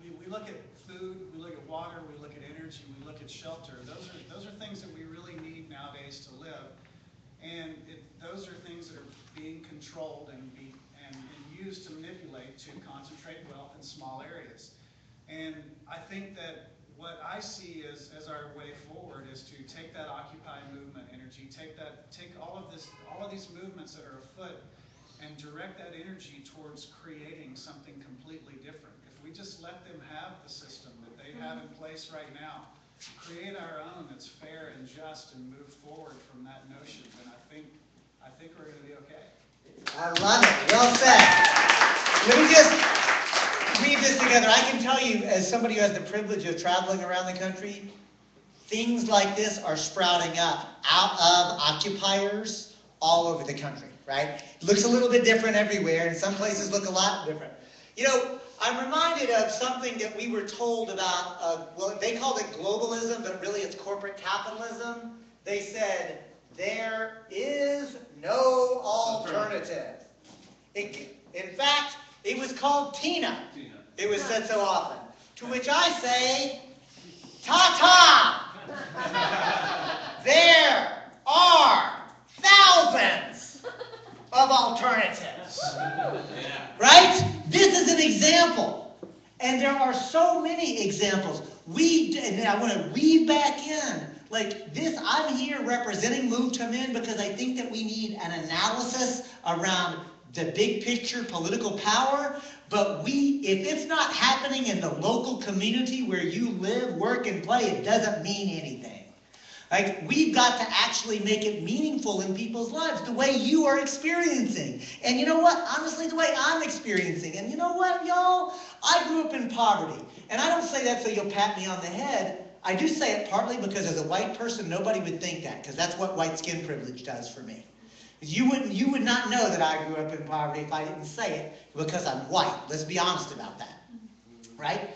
we look at food, we look at water, we look at energy, we look at shelter. Those are things that we really need nowadays to live. And those are things that are being controlled and used to manipulate to concentrate wealth in small areas. And I think that what I see as our way forward is to take that Occupy movement energy, take all of these movements that are afoot, and direct that energy towards creating something completely different. If we just let them have the system that they have in place right now, create our own that's fair and just, and move forward from that notion, then I think we're going to be okay. I love it. Well said. Let me just weave this together. I can tell you, as somebody who has the privilege of traveling around the country, things like this are sprouting up out of occupiers all over the country, right? It looks a little bit different everywhere, and some places look a lot different. You know, I'm reminded of something that we were told about, well, they called it globalism, but really it's corporate capitalism. They said, there is no alternative. In fact, it was called Tina. It was said so often. To which I say, ta-ta! There are thousands of alternatives. Right? This is an example. And there are so many examples. And I want to weave back in. Like this, I'm here representing Move to Men because I think that we need an analysis around the big picture political power. But if it's not happening in the local community where you live, work, and play, it doesn't mean anything. Like, we've got to actually make it meaningful in people's lives, the way you are experiencing. And you know what? Honestly, the way I'm experiencing. And you know what, y'all? I grew up in poverty. And I don't say that so you'll pat me on the head. I do say it partly because as a white person, nobody would think that, because that's what white skin privilege does for me. You would not know that I grew up in poverty if I didn't say it, because I'm white. Let's be honest about that. Right?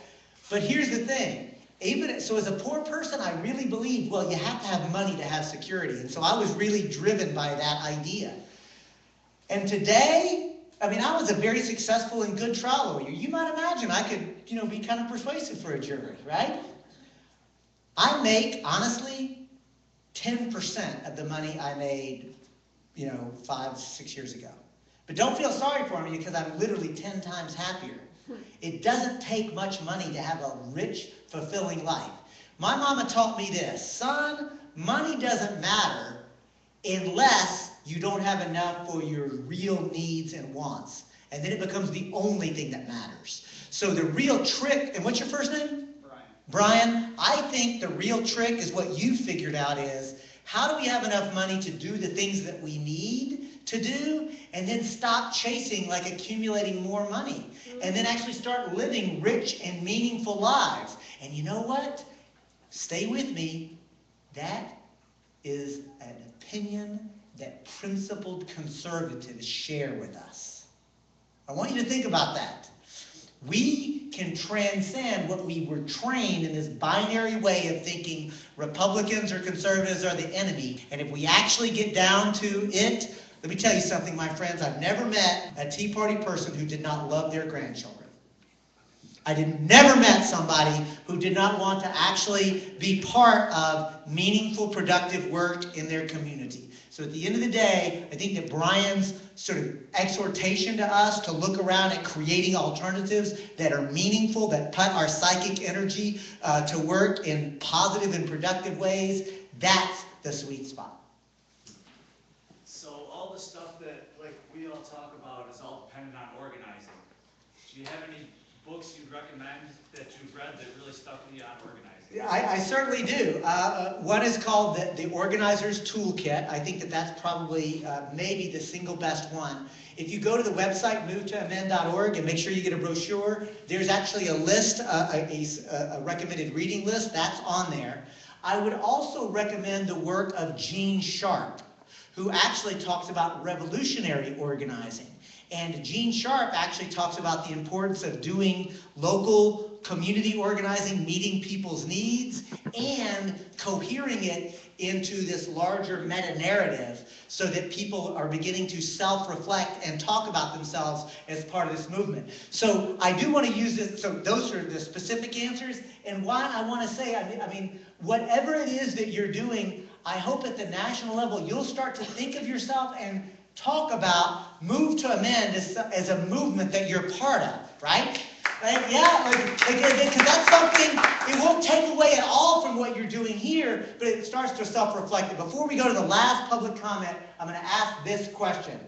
But here's the thing. So as a poor person, I really believed, well, you have to have money to have security. And so I was really driven by that idea. And today, I mean, I was a very successful and good trial lawyer. You might imagine I could, be kind of persuasive for a jury, right? I make, honestly, 10% of the money I made, 5, 6 years ago. But don't feel sorry for me, because I'm literally 10 times happier. It doesn't take much money to have a rich, fulfilling life. My mama taught me this: son, money doesn't matter unless you don't have enough for your real needs and wants. And then it becomes the only thing that matters. So the real trick, and what's your first name? Brian, I think the real trick is what you figured out is, how do we have enough money to do the things that we need to do, and then stop chasing, like accumulating more money, and then actually start living rich and meaningful lives. And you know what? Stay with me. That is an opinion that principled conservatives share with us. I want you to think about that. We can transcend what we were trained in this binary way of thinking Republicans or conservatives are the enemy. And if we actually get down to it, let me tell you something, my friends. I've never met a Tea Party person who did not love their grandchildren. I never met somebody who did not want to actually be part of meaningful, productive work in their community. So at the end of the day, I think that Brian's sort of exhortation to us to look around at creating alternatives that are meaningful, that put our psychic energy to work in positive and productive ways, that's the sweet spot. So all the stuff that we all talk about is all dependent on organizing. Do you have any books you'd recommend that you've read that really stuck with you on organizing? I certainly do. One is called the Organizer's Toolkit. I think that's probably maybe the single best one. If you go to the website, movetoamend.org, and make sure you get a brochure, there's actually a list, a recommended reading list, that's on there. I would also recommend the work of Gene Sharp, who actually talks about revolutionary organizing. And Gene Sharp actually talks about the importance of doing local community organizing, meeting people's needs, and cohering it into this larger meta-narrative so that people are beginning to self-reflect and talk about themselves as part of this movement. So I do want to use this, so those are the specific answers. And why I want to say, I mean, whatever it is that you're doing, I hope at the national level you'll start to think of yourself and talk about Move to Amend as a movement that you're part of, right? Because that's something, it won't take away at all from what you're doing here, but it starts to self-reflect. Before we go to the last public comment, I'm going to ask this question.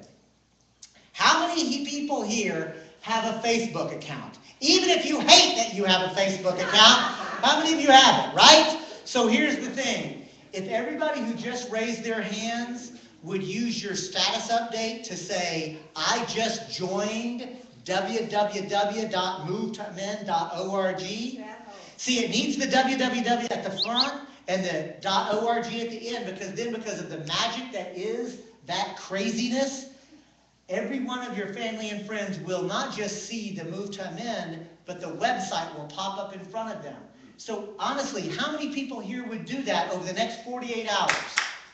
How many people here have a Facebook account? Even if you hate that you have a Facebook account, how many of you have it, right? So here's the thing. If everybody who just raised their hands would use your status update to say, I just joined www.movetoamend.org. See, it needs the www at the front and the .org at the end, because of the magic that is that craziness, every one of your family and friends will not just see the Move to Amend, but the website will pop up in front of them. So honestly, how many people here would do that over the next 48 hours?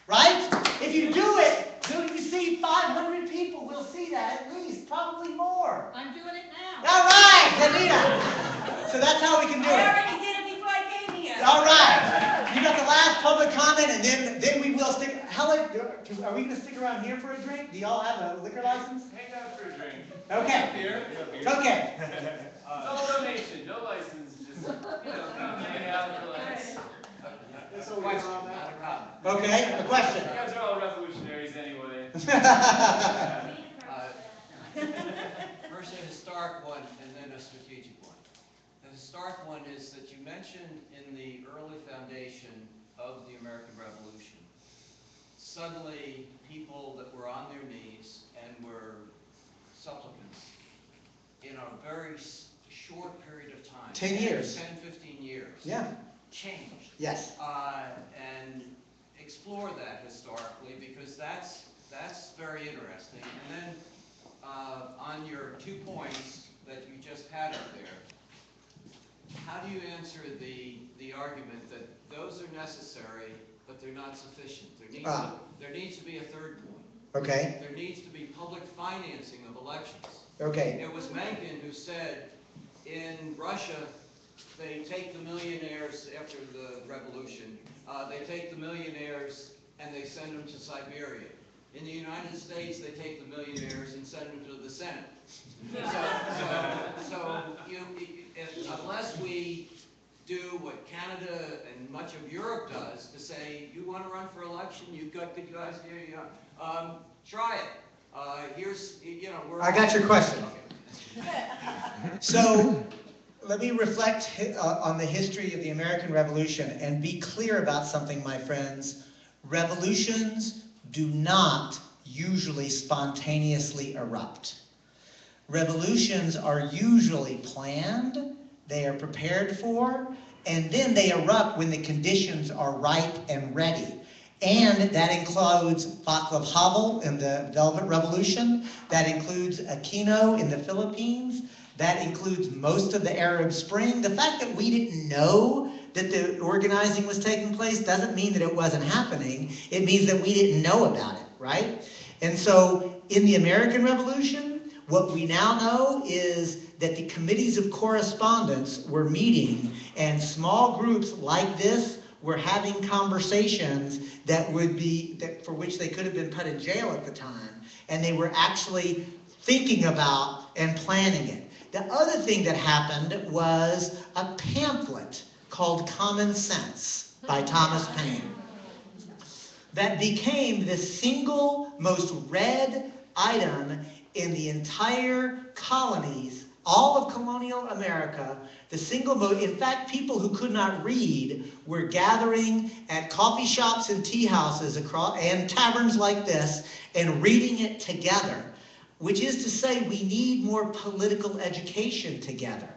Right? If you do it, you see 500 people will see that at least, probably more. I'm doing it now. All right, Anita. So that's how we can do it. I already did it before I came here. All right. You got the last public comment, and then we will stick. Helen, are we going to stick around here for a drink? Do y'all have a liquor license? Hang out for a drink. Okay. Okay. No donation, no license, just, hang out, relax. That's all we're on that. Okay, a question. You guys are all revolutionaries anyway. First a historic one and then a strategic one. The historic one is that you mentioned in the early foundation of the American Revolution, suddenly people that were on their knees and were supplicants in a very short period of time. 10 years. 10, 15 years. Yeah. Changed. Yes. And explore that historically, because that's very interesting. And then on your 2 points that you just had up there, how do you answer the argument that those are necessary, but they're not sufficient? There needs to be a third point. Okay. There needs to be public financing of elections. Okay. It was Mencken who said, in Russia, they take the millionaires after the revolution, they take the millionaires and they send them to Siberia. In the United States, they take the millionaires and send them to the Senate. Unless we do what Canada and much of Europe does, to say, you want to run for election, you've got good guys here, try it. I got your question. Okay. So, let me reflect on the history of the American Revolution and be clear about something, my friends. Revolutions do not usually spontaneously erupt. Revolutions are usually planned, they are prepared for, and then they erupt when the conditions are ripe and ready. And that includes Václav Havel in the Velvet Revolution, that includes Aquino in the Philippines, that includes most of the Arab Spring. The fact that we didn't know that the organizing was taking place doesn't mean that it wasn't happening. It means that we didn't know about it, right? And so in the American Revolution, what we now know is that the committees of correspondence were meeting, and small groups like this were having conversations that for which they could have been put in jail at the time, and they were actually thinking about and planning it. The other thing that happened was a pamphlet called Common Sense by Thomas Paine that became the single most read item in the entire colonies, all of colonial America. The single most, in fact, people who could not read were gathering at coffee shops and tea houses and taverns like this and reading it together, which is to say we need more political education together.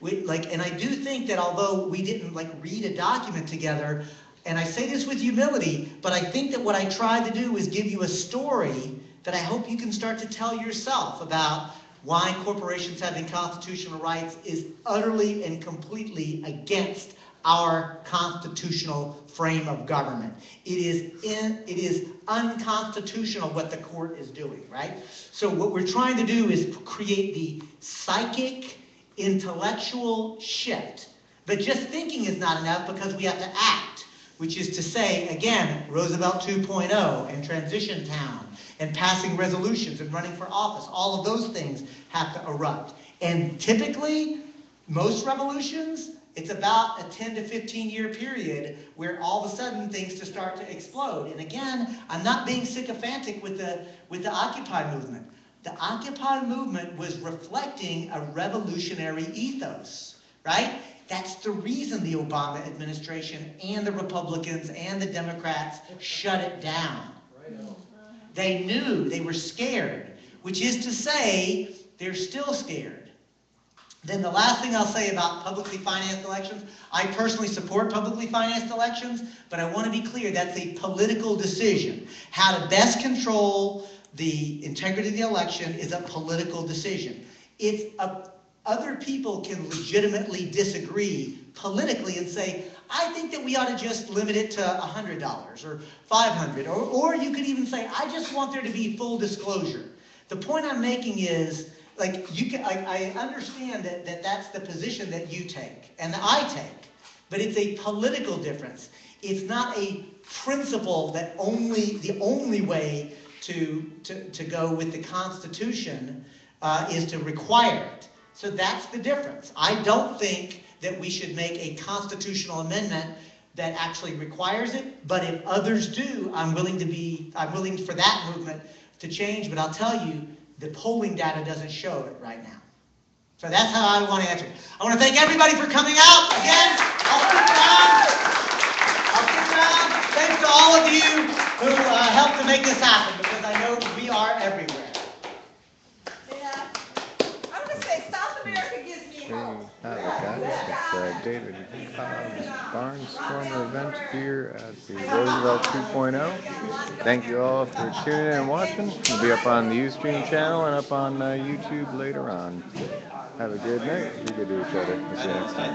And I do think that although we didn't read a document together, and I say this with humility, but I think that what I tried to do is give you a story that I hope you can start to tell yourself about why corporations having constitutional rights is utterly and completely against our constitutional frame of government. It is unconstitutional what the court is doing, right? So what we're trying to do is create the psychic, intellectual shift. But just thinking is not enough, because we have to act, which is to say, again, Roosevelt 2.0 and Transition Town and passing resolutions and running for office. All of those things have to erupt. And typically, most revolutions, it's about a 10 to 15 year period where all of a sudden things to start to explode. And again, I'm not being sycophantic with the Occupy movement. The Occupy movement was reflecting a revolutionary ethos, right? That's the reason the Obama administration and the Republicans and the Democrats shut it down. They knew, they were scared, which is to say, they're still scared. Then the last thing I'll say about publicly financed elections, I personally support publicly financed elections, but I want to be clear, that's a political decision. How to best control the integrity of the election is a political decision. Other people can legitimately disagree politically and say, I think that we ought to just limit it to $100 or $500, or you could even say, I just want there to be full disclosure. The point I'm making is, I understand that that's the position that you take and that I take, but it's a political difference. It's not a principle that the only way to go with the Constitution is to require it. So that's the difference. I don't think that we should make a constitutional amendment that actually requires it, but if others do, I'm willing for that movement to change, but I'll tell you, the polling data doesn't show it right now. So that's how I want to answer it. I want to thank everybody for coming out. Again, I'll stick around. all of you who helped to make this happen, because I know we are everywhere. Yeah. I'm gonna say South America gives me hope. There you have it, guys. It's David Cobb's Barnstormer event here at the Roosevelt 2.0. Thank you all for tuning in and watching. We'll be up on the Ustream channel and up on YouTube later on. Have a good night. Be good to each other. We'll see you next time.